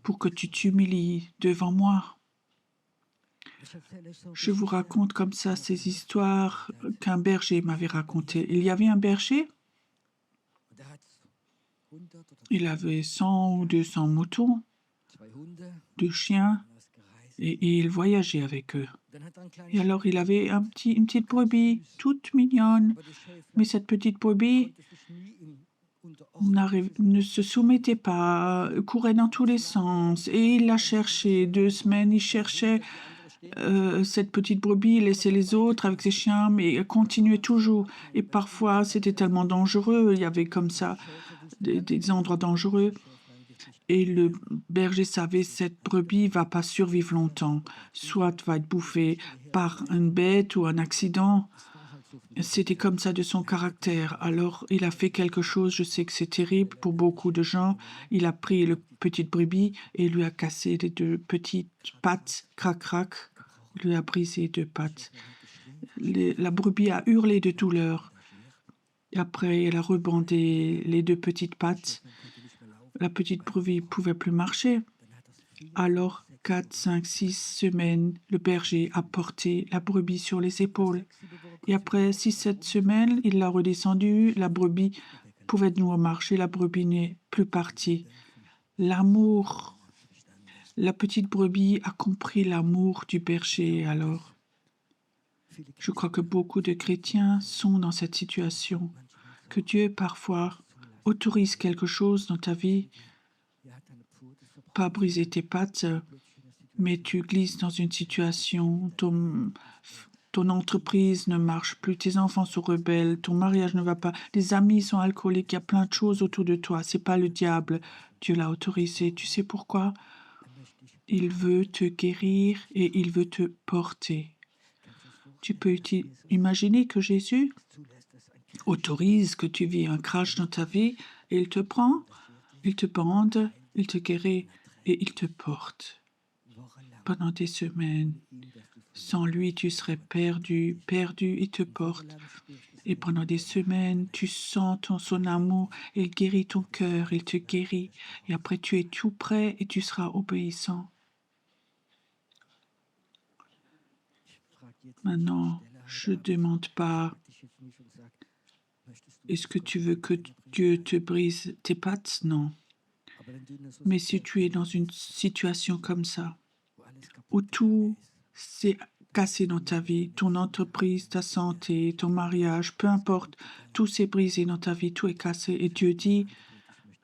pour que tu t'humilies devant moi. Je vous raconte comme ça ces histoires qu'un berger m'avait racontées. Il y avait un berger, il avait 100 ou 200 moutons, 2 chiens, et il voyageait avec eux. Et alors il avait une petite brebis, toute mignonne, mais cette petite brebis ne se soumettait pas, courait dans tous les sens, et il la cherchait. 2 semaines, il cherchait cette petite brebis, il laissait les autres avec ses chiens, mais elle continuait toujours. Et parfois, c'était tellement dangereux, il y avait comme ça des endroits dangereux. Et le berger savait, cette brebis va pas survivre longtemps, soit va être bouffée par une bête ou un accident. C'était comme ça de son caractère. Alors, il a fait quelque chose, je sais que c'est terrible pour beaucoup de gens. Il a pris le petite brebis et lui a cassé les 2 petites pattes, crac-crac. Il lui a brisé 2 pattes. la brebis a hurlé de douleur. Et après, elle a rebandé les deux petites pattes. La petite brebis ne pouvait plus marcher. Alors, 4, 5, 6 semaines, le berger a porté la brebis sur les épaules. Et après 6, 7 semaines, il l'a redescendue. La brebis pouvait de nouveau marcher. La brebis n'est plus partie. L'amour, la petite brebis a compris l'amour du berger alors. Je crois que beaucoup de chrétiens sont dans cette situation, que Dieu parfois autorise quelque chose dans ta vie, pas briser tes pattes, mais tu glisses dans une situation, ton entreprise ne marche plus, tes enfants sont rebelles, ton mariage ne va pas, les amis sont alcooliques, il y a plein de choses autour de toi. C'est pas le diable, Dieu l'a autorisé. Tu sais pourquoi? Il veut te guérir et il veut te porter. Tu peux imaginer que Jésus autorise que tu vis un crash dans ta vie et il te prend, il te bande, il te guérit et il te porte pendant des semaines. Sans lui, tu serais perdu, il te porte. Et pendant des semaines, tu sens son amour, il guérit ton cœur, il te guérit. Et après, tu es tout prêt et tu seras obéissant. Maintenant, je ne demande pas, est-ce que tu veux que Dieu te brise tes pattes? Non. Mais si tu es dans une situation comme ça, où tout s'est cassé dans ta vie, ton entreprise, ta santé, ton mariage, peu importe, tout s'est brisé dans ta vie, tout est cassé. Et Dieu dit,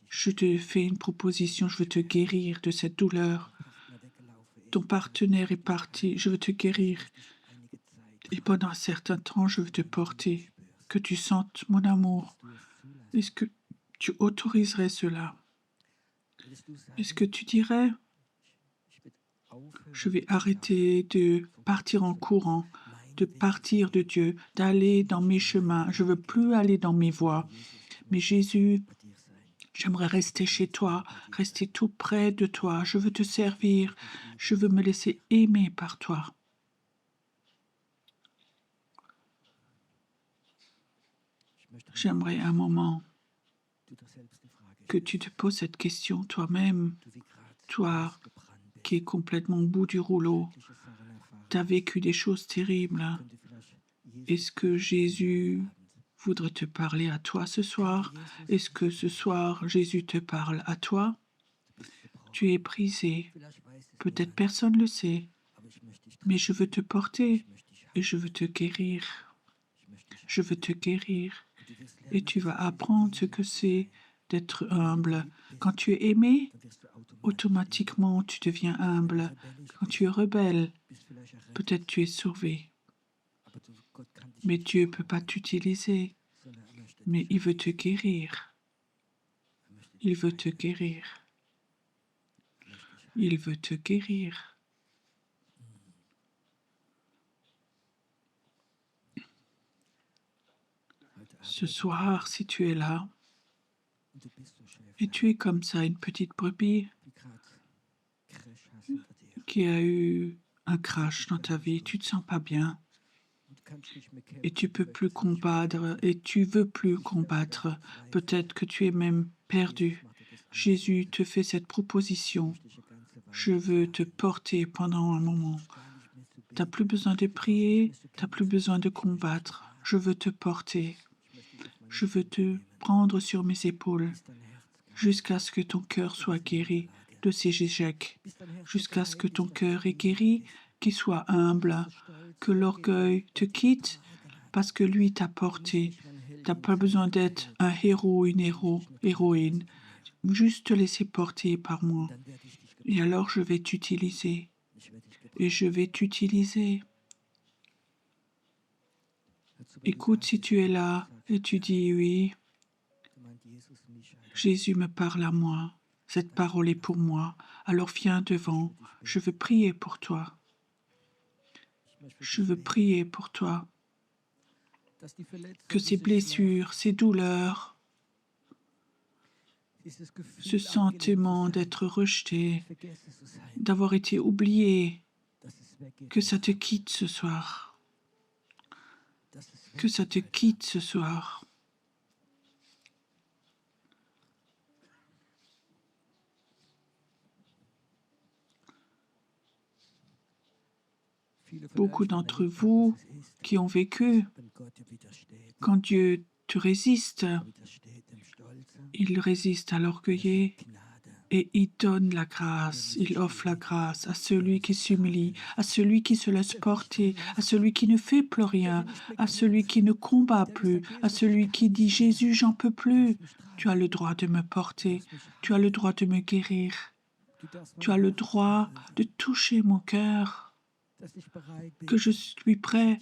je te fais une proposition, je veux te guérir de cette douleur. Ton partenaire est parti, je veux te guérir. Et pendant un certain temps, je veux te porter, que tu sentes mon amour. Est-ce que tu autoriserais cela? Est-ce que tu dirais, je vais arrêter de partir en courant, de partir de Dieu, d'aller dans mes chemins. Je veux plus aller dans mes voies. Mais Jésus, j'aimerais rester chez toi, rester tout près de toi. Je veux te servir. Je veux me laisser aimer par toi. J'aimerais un moment que tu te poses cette question toi-même, toi qui es complètement au bout du rouleau. Tu as vécu des choses terribles. Est-ce que Jésus voudrait te parler à toi ce soir? Est-ce que ce soir, Jésus te parle à toi? Tu es brisé. Peut-être personne ne le sait, mais je veux te porter et je veux te guérir. Je veux te guérir. Et tu vas apprendre ce que c'est d'être humble. Quand tu es aimé, automatiquement tu deviens humble. Quand tu es rebelle, peut-être tu es sauvé. Mais Dieu ne peut pas t'utiliser. Mais il veut te guérir. Il veut te guérir. Il veut te guérir. Ce soir, si tu es là, et tu es comme ça, une petite brebis qui a eu un crash dans ta vie, tu ne te sens pas bien, et tu peux plus combattre, et tu veux plus combattre. Peut-être que tu es même perdu. Jésus te fait cette proposition. Je veux te porter pendant un moment. Tu n'as plus besoin de prier, tu n'as plus besoin de combattre. Je veux te porter. Je veux te prendre sur mes épaules jusqu'à ce que ton cœur soit guéri de ces échecs, jusqu'à ce que ton cœur est guéri, qu'il soit humble, que l'orgueil te quitte parce que lui t'a porté. Tu n'as pas besoin d'être un héros, une héroïne. Juste te laisser porter par moi. Et alors je vais t'utiliser. Et je vais t'utiliser. Écoute, si tu es là et tu dis oui, Jésus me parle à moi, cette parole est pour moi, alors viens devant, je veux prier pour toi. Je veux prier pour toi. Que ces blessures, ces douleurs, ce sentiment d'être rejeté, d'avoir été oublié, que ça te quitte ce soir. Que ça te quitte ce soir. Beaucoup d'entre vous qui ont vécu, quand Dieu te résiste, il résiste à l'orgueilleux et il donne la grâce, il offre la grâce à celui qui s'humilie, à celui qui se laisse porter, à celui qui ne fait plus rien, à celui qui ne combat plus, à celui qui dit « Jésus, j'en peux plus ». Tu as le droit de me porter, tu as le droit de me guérir, tu as le droit de toucher mon cœur, que je suis prêt,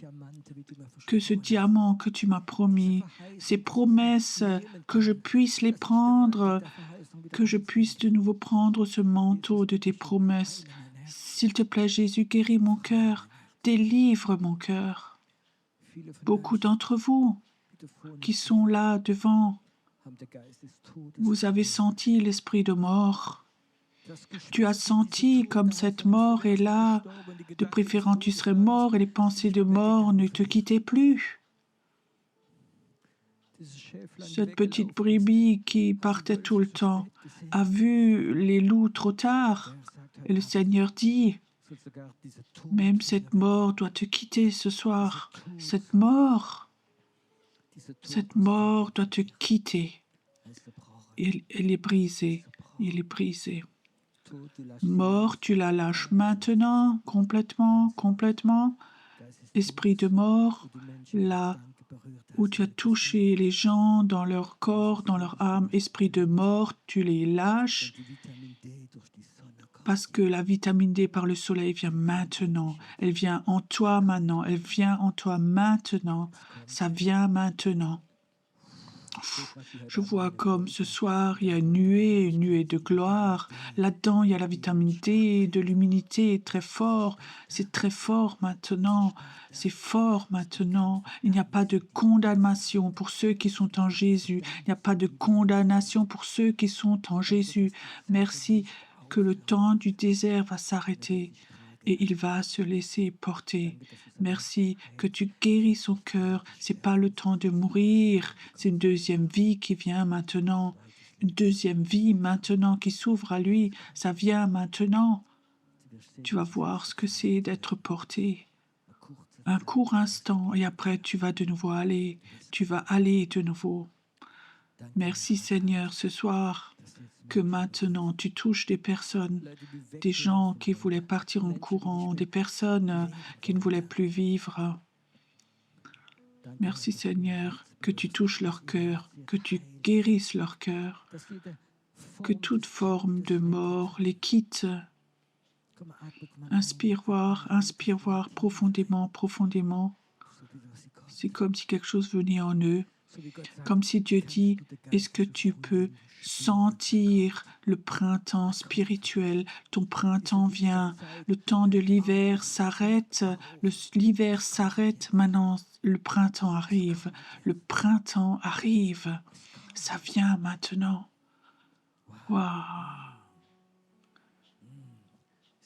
que ce diamant que tu m'as promis, ces promesses, que je puisse les prendre, que je puisse de nouveau prendre ce manteau de tes promesses. S'il te plaît, Jésus, guéris mon cœur, délivre mon cœur. Beaucoup d'entre vous qui sont là devant, vous avez senti l'esprit de mort. Tu as senti comme cette mort est là. De préférence, tu serais mort et les pensées de mort ne te quittaient plus. Cette petite brebis qui partait tout le temps a vu les loups trop tard. Et le Seigneur dit, même cette mort doit te quitter ce soir. Cette mort doit te quitter. Elle est brisée. Il est brisé. Mort, tu la lâches maintenant, complètement. Esprit de mort, là où tu as touché les gens dans leur corps, dans leur âme, esprit de mort, tu les lâches parce que la vitamine D par le soleil vient maintenant. Elle vient en toi maintenant. Elle vient en toi maintenant. Ça vient maintenant. Je vois comme ce soir, il y a une nuée de gloire. Là-dedans, il y a la vitamine D, de l'humilité, très fort. C'est très fort maintenant. C'est fort maintenant. Il n'y a pas de condamnation pour ceux qui sont en Jésus. Il n'y a pas de condamnation pour ceux qui sont en Jésus. Merci que le temps du désert va s'arrêter et il va se laisser porter. Merci que tu guéris son cœur. C'est pas le temps de mourir. C'est une deuxième vie qui vient maintenant. Une deuxième vie maintenant qui s'ouvre à lui. Ça vient maintenant. Tu vas voir ce que c'est d'être porté. Un court instant et après tu vas de nouveau aller. Tu vas aller de nouveau. Merci Seigneur ce soir que maintenant tu touches des personnes, des gens qui voulaient partir en courant, des personnes qui ne voulaient plus vivre. Merci Seigneur que tu touches leur cœur, que tu guérisses leur cœur, que toute forme de mort les quitte. Inspire voir profondément. C'est comme si quelque chose venait en eux. Comme si Dieu dit, est-ce que tu peux sentir le printemps spirituel? Ton printemps vient, le temps de l'hiver s'arrête, l'hiver s'arrête, maintenant le printemps arrive, ça vient maintenant. Waouh!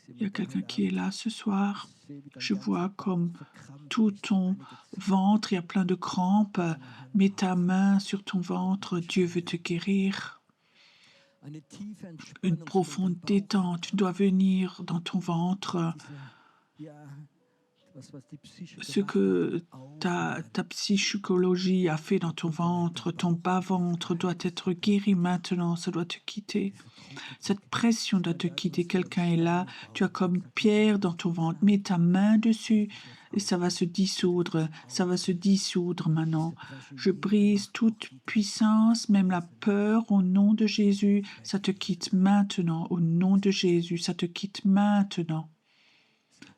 Il y a quelqu'un qui est là ce soir. Je vois comme tout ton ventre, il y a plein de crampes. Mets ta main sur ton ventre, Dieu veut te guérir. Une profonde détente doit venir dans ton ventre. Ce que ta psychologie a fait dans ton ventre, ton bas-ventre doit être guéri maintenant, ça doit te quitter. Cette pression doit te quitter. Quelqu'un est là, tu as comme une pierre dans ton ventre, mets ta main dessus et ça va se dissoudre maintenant. Je brise toute puissance, même la peur au nom de Jésus, ça te quitte maintenant, au nom de Jésus, ça te quitte maintenant.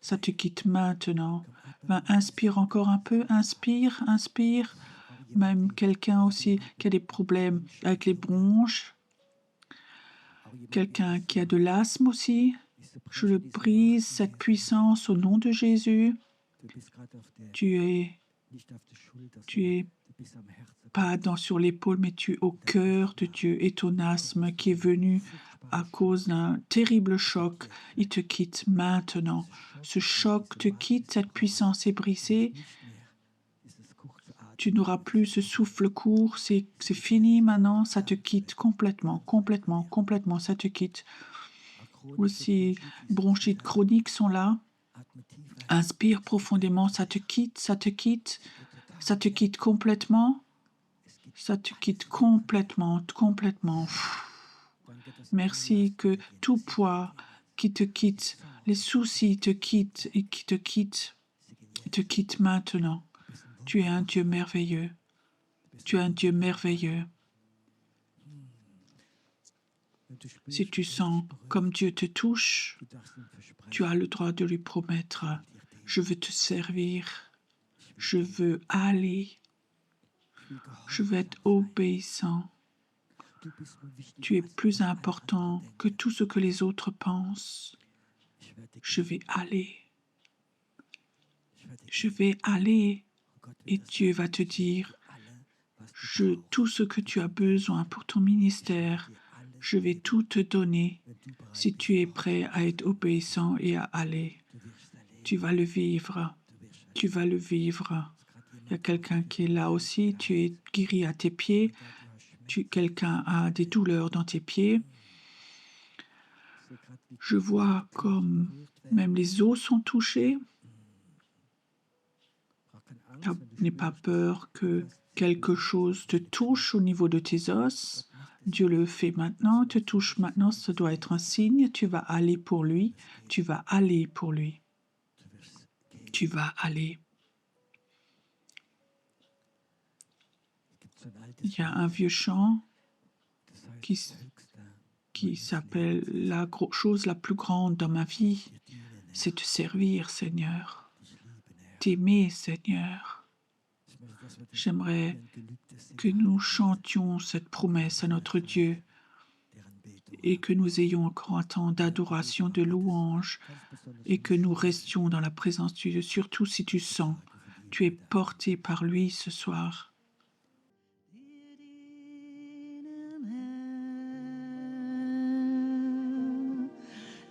Ça te quitte maintenant. Ben, inspire encore un peu, inspire. Même quelqu'un aussi qui a des problèmes avec les bronches. Quelqu'un qui a de l'asthme aussi. Je le brise, cette puissance au nom de Jésus. Tu es pas sur l'épaule, mais tu es au cœur de Dieu. Et ton asthme qui est venu à cause d'un terrible choc, il te quitte maintenant. Ce choc te quitte, cette puissance est brisée. Tu n'auras plus ce souffle court, c'est fini maintenant, ça te quitte complètement, complètement, complètement, ça te quitte. Aussi, bronchites chroniques sont là. Inspire profondément, ça te quitte, ça te quitte, ça te quitte complètement, ça te quitte complètement, complètement. Merci que tout poids qui te quitte, les soucis te quittent et qui te quittent maintenant. Tu es un Dieu merveilleux. Tu es un Dieu merveilleux. Si tu sens comme Dieu te touche, tu as le droit de lui promettre, je veux te servir, je veux aller, je veux être obéissant. Tu es plus important que tout ce que les autres pensent. Je vais aller. Je vais aller. Et Dieu va te dire, tout ce que tu as besoin pour ton ministère, je vais tout te donner si tu es prêt à être obéissant et à aller. Tu vas le vivre. Tu vas le vivre. Il y a quelqu'un qui est là aussi. Tu es guéri à tes pieds. Quelqu'un a des douleurs dans tes pieds. Je vois comme même les os sont touchés. N'aie pas peur que quelque chose te touche au niveau de tes os. Dieu le fait maintenant, te touche maintenant, ça doit être un signe. Tu vas aller pour lui. Tu vas aller pour lui. Tu vas aller. Il y a un vieux chant qui s'appelle « La chose la plus grande dans ma vie, c'est te servir, Seigneur, t'aimer, Seigneur. » J'aimerais que nous chantions cette promesse à notre Dieu et que nous ayons encore un temps d'adoration, de louange et que nous restions dans la présence de Dieu, surtout si tu sens, tu es porté par lui ce soir.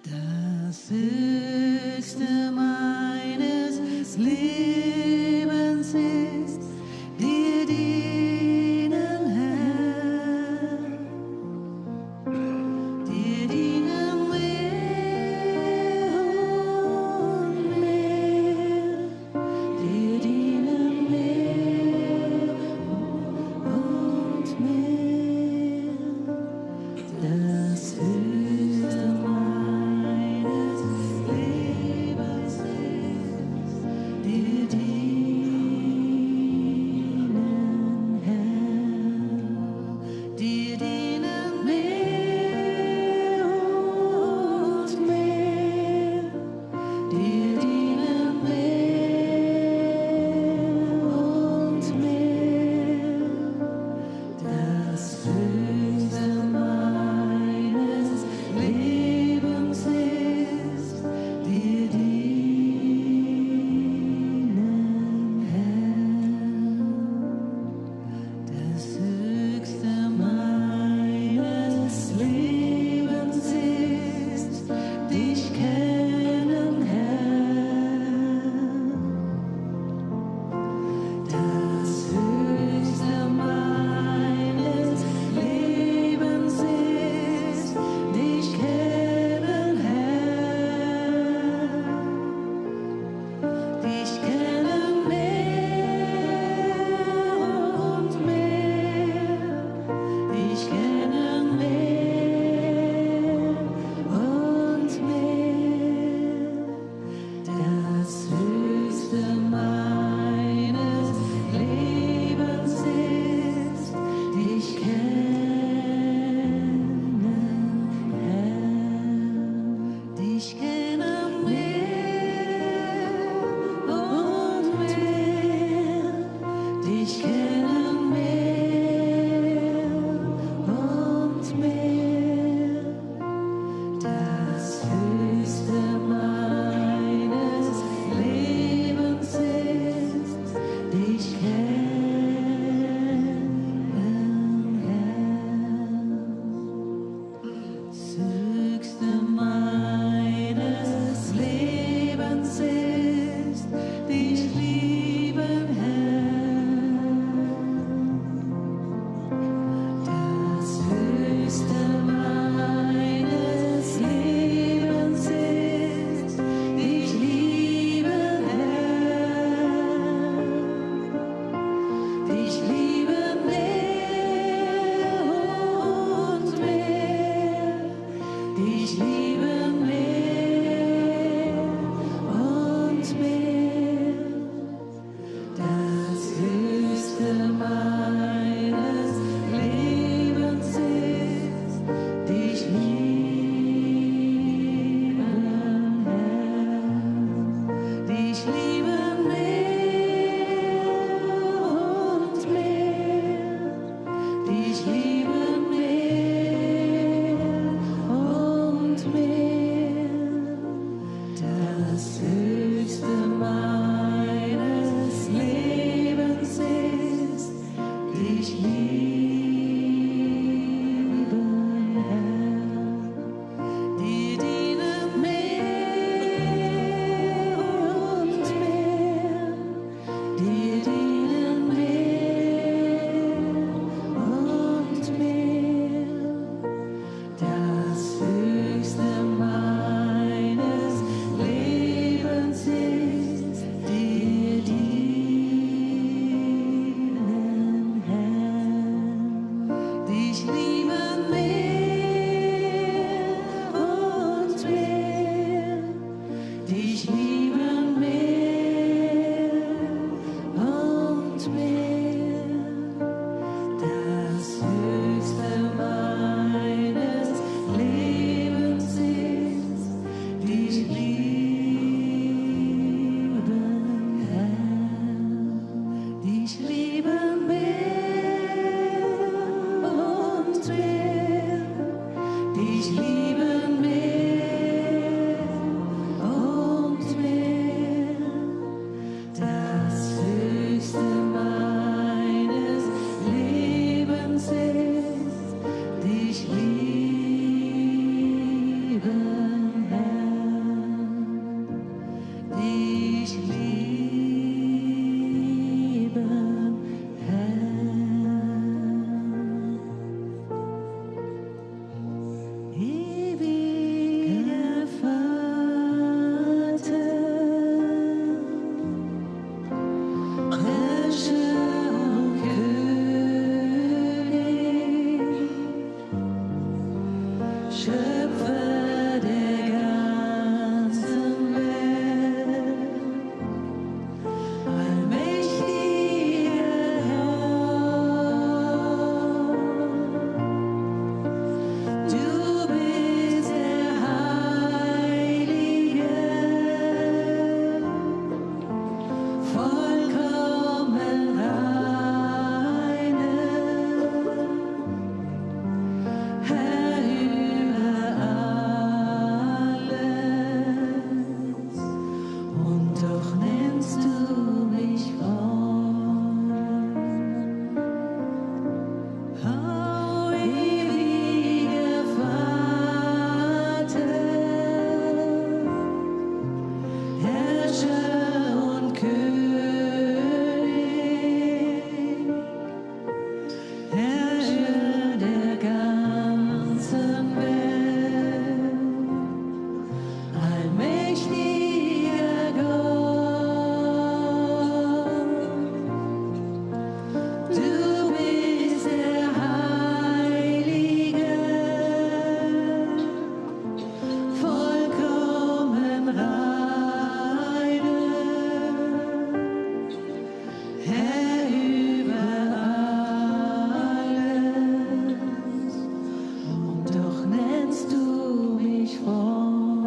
Das Höchste meines Lebens ist dir dienen, Herr. Dir dienen mehr und mehr. Dir dienen mehr und mehr. Das Höchste meines Lebens. und König, Herrscher der ganzen Welt, allmächtiger Gott, du bist der Heilige, vollkommen reine, Herr über alles, und doch nennst du mich Freund.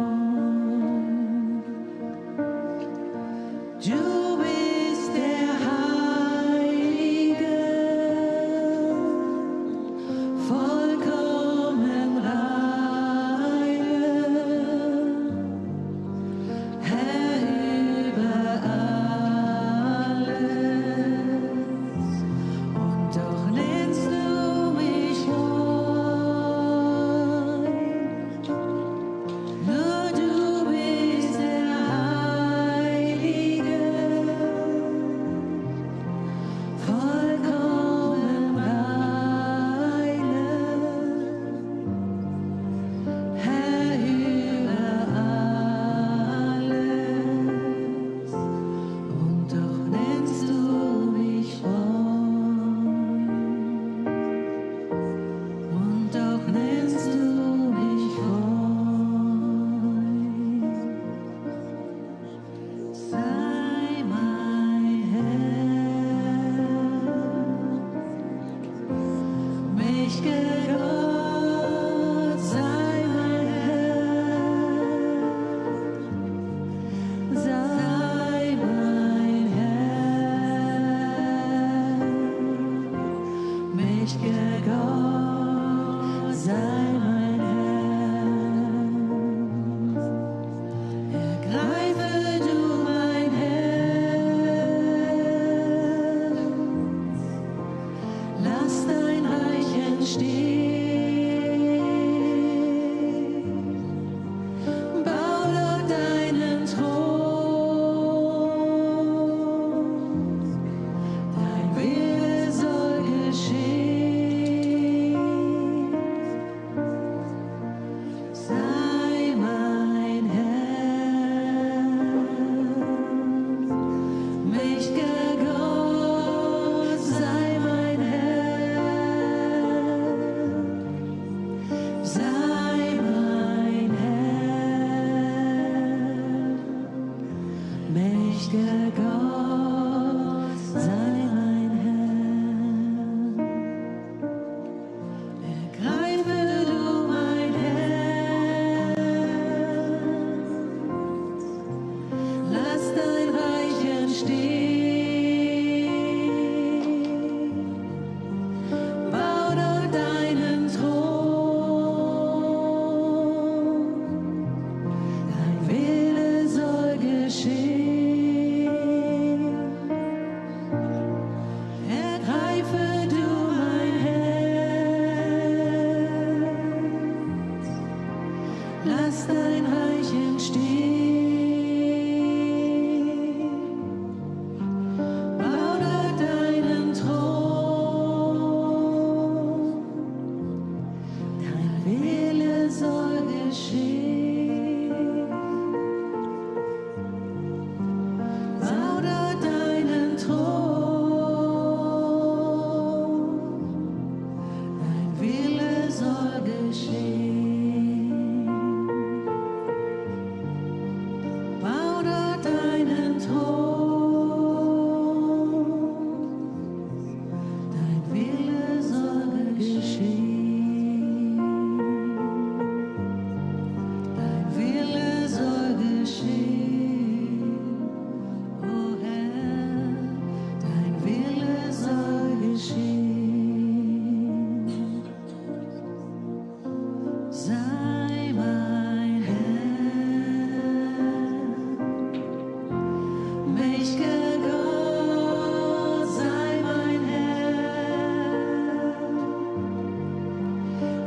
Du bist der Heilige, vollkommen reine, Herr über alles, und doch nennst du mich Freund. Nur du bist der Heilige, vollkommen reine, Herr über alles, und doch nennst du mich Freund. Und doch nennst du mich Freund. Sei mein Herr, mächtiger Gott, sei mein Herr, sei mein Herr, mächtiger Gott, sei mein Herr. Ergreife du mein Herz, lass dein Reich entstehen, bau dort deinen Thron, dein Wille soll geschehen. Sei mein Herr, mächtiger Gott, sei mein Herr, sei mein Herr, mächtiger Gott, sei mein Herr. Ergreife du mein Herz, lass dein Reich entstehen, bau dort deinen Thron, dein Wille soll geschehen. Ergreife du mein Herz, lass dein Reich entstehen, bau dort deinen Thron, dein Wille soll geschehen. Bau dort deinen Thron, dein Wille soll geschehen. Bau dort deinen Thron, dein Wille soll geschehen. Dein Wille soll geschehen, o Herr, dein Wille soll geschehen. Sei mein Herr, mächtiger Gott, sei mein Herr,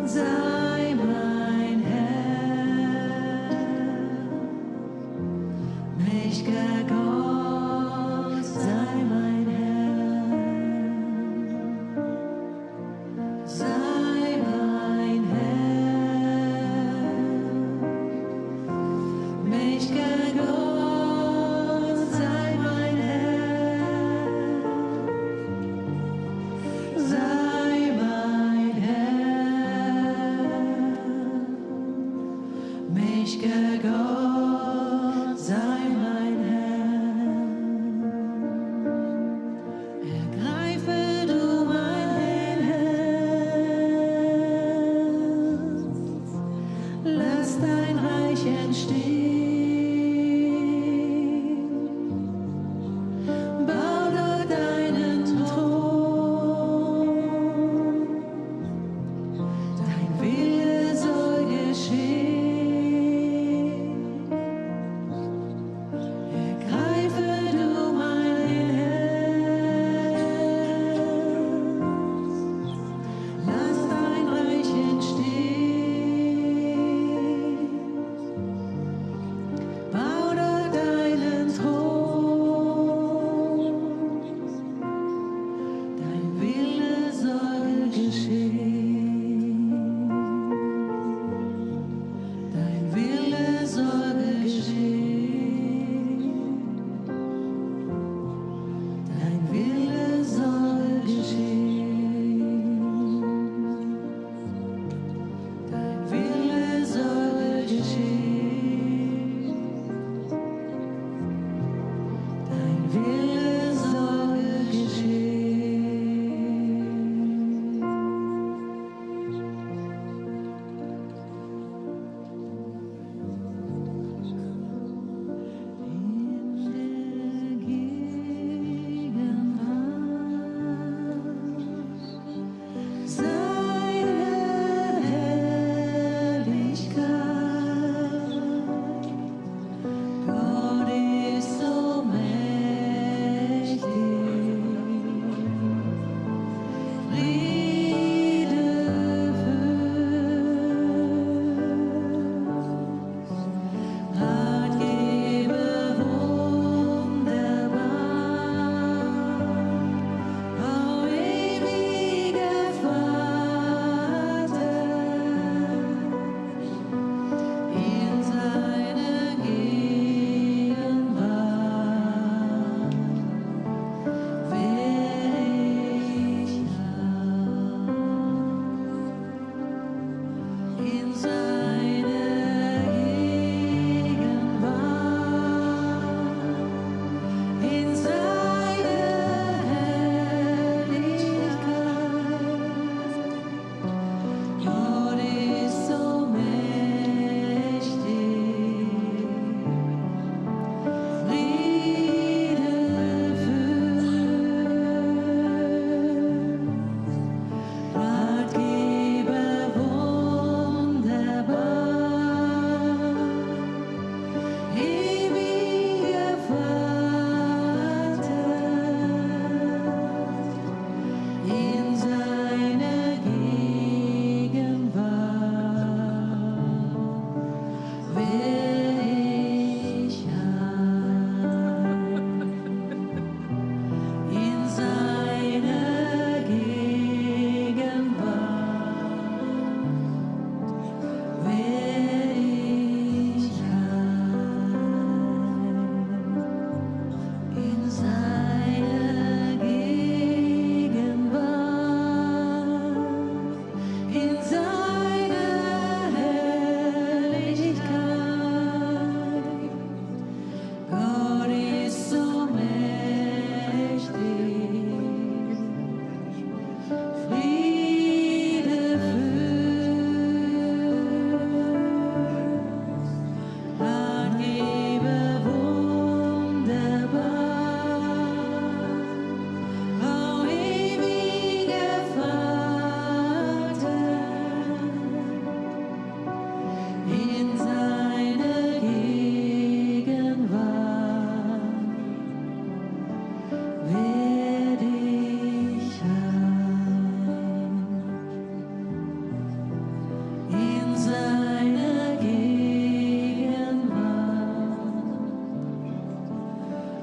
sei mein Herr, mächtiger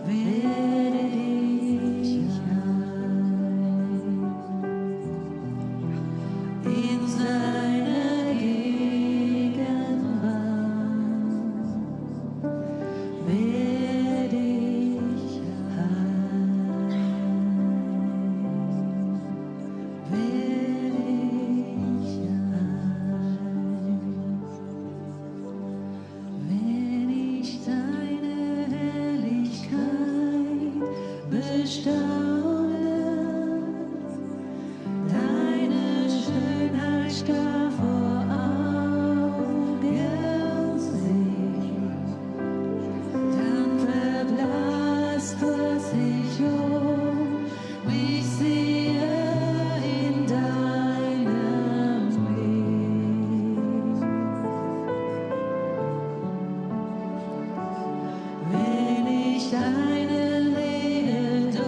werde ich in seiner Gegenwart, werde ich wenn ich deine Herrlichkeit bestaune, deine Schönheit starr vor Augen sehe, dann verblasst, was ich mich sehe in deinem Blick. Wenn ich deine Rede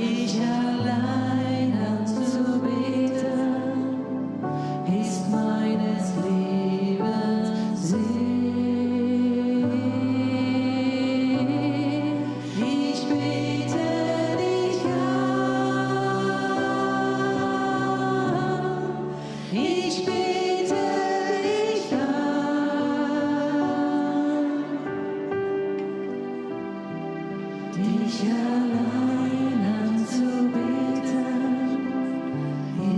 dich allein anzubeten, ist meines Lebens Sinn. Ich bete dich an, ich bete dich an, dich allein anzubeten,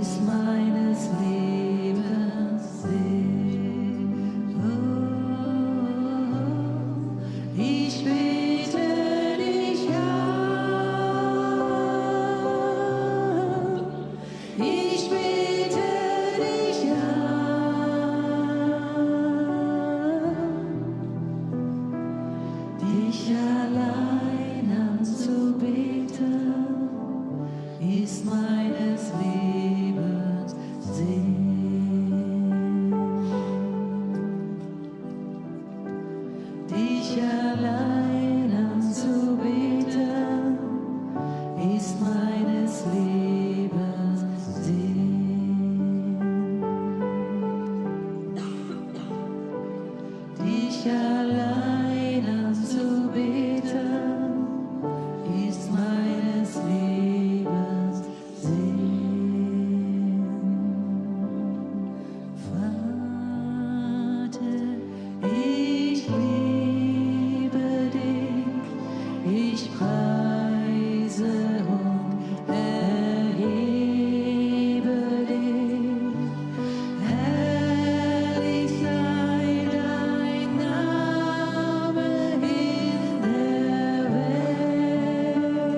ist meines Lebens Sinn. Oh, ich bete dich an, ich bete dich an, dich allein anzubeten, ist meines Lebens Sinn. Dich allein anzubeten, ist meines Lebens Sinn. Dich allein anzubeten, ist meines Lebens Sinn. Vater, ich liebe dich, ich preise und erhebe dich. Herrlich sei dein Name in der Welt.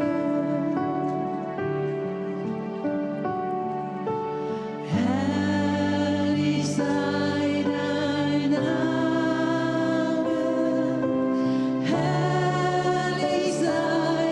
Herrlich sei dein Name, herrlich sei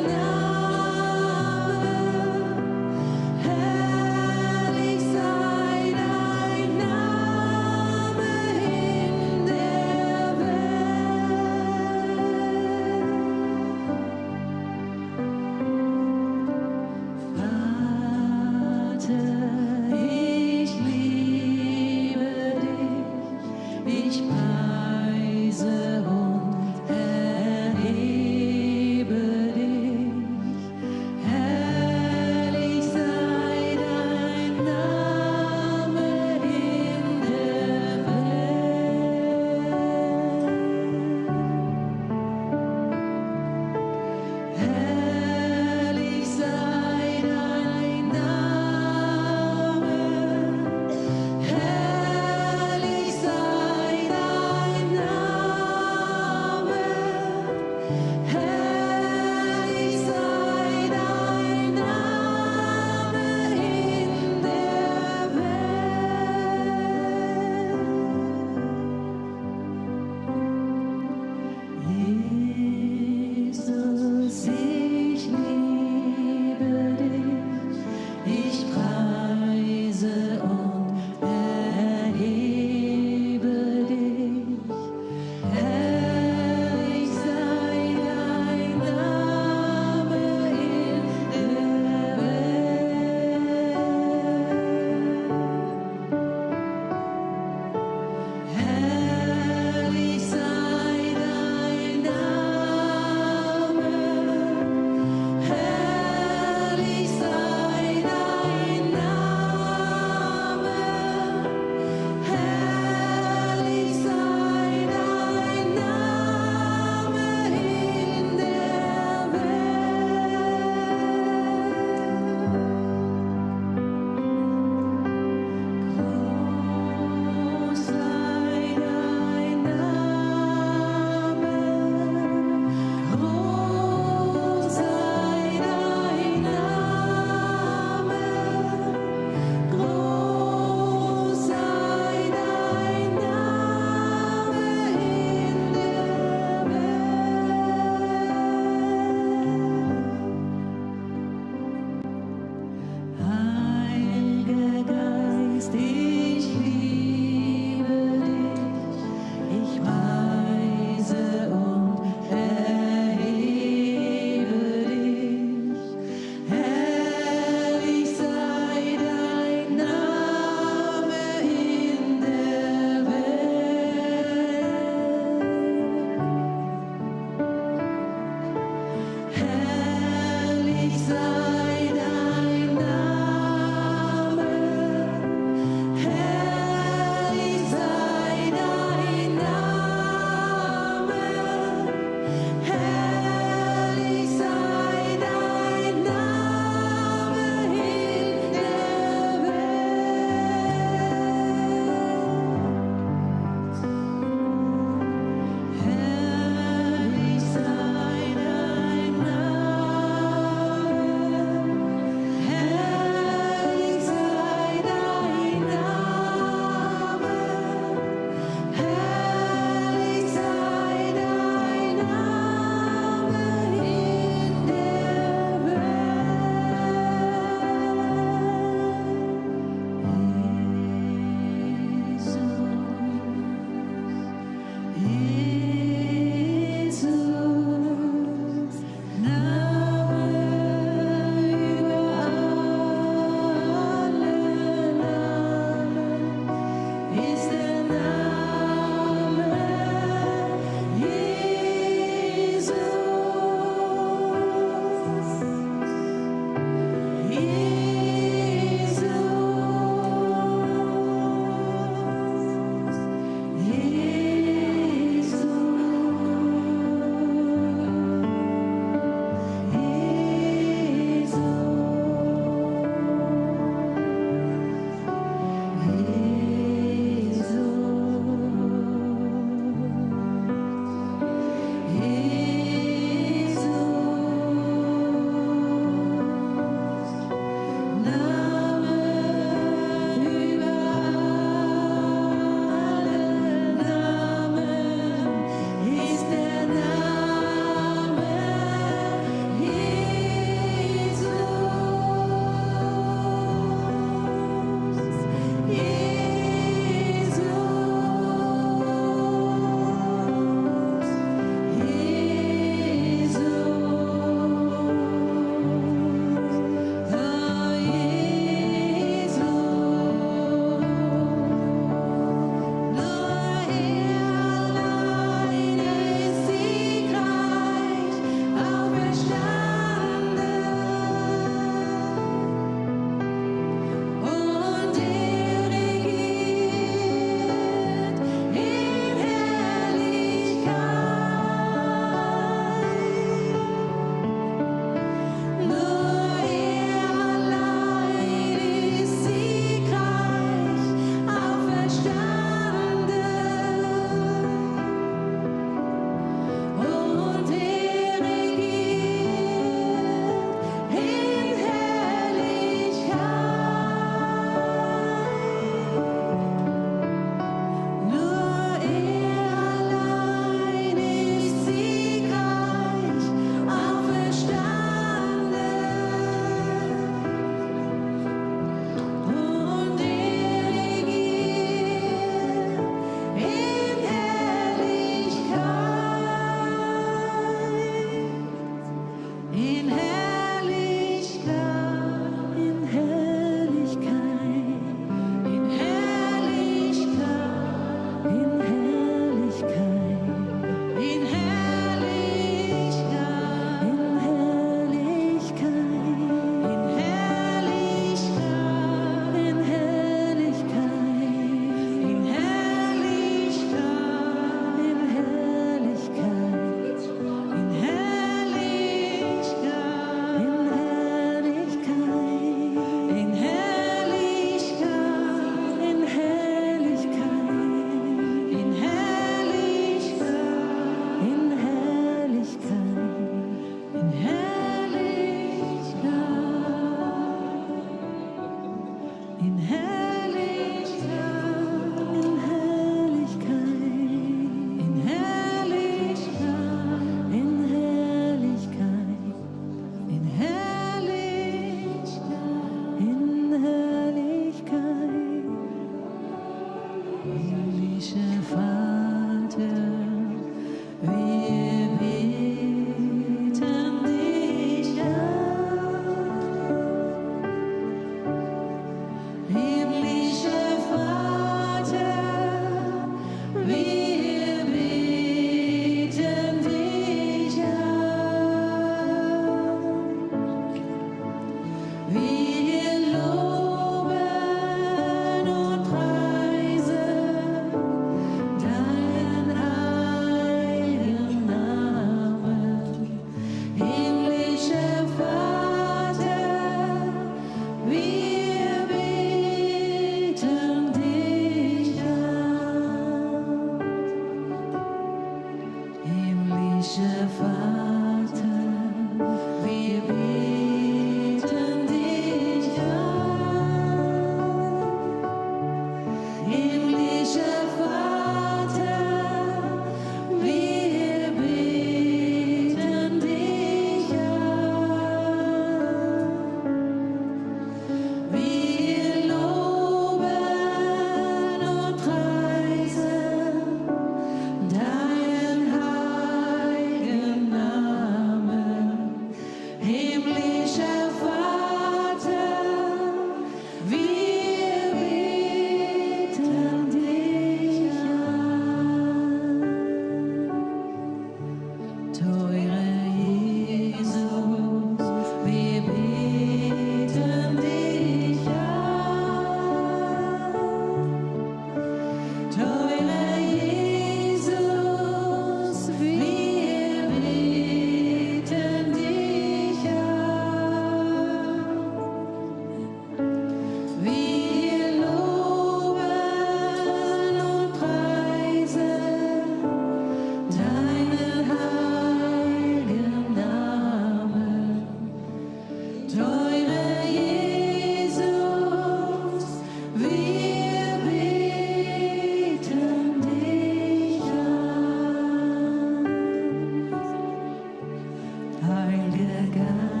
gaga.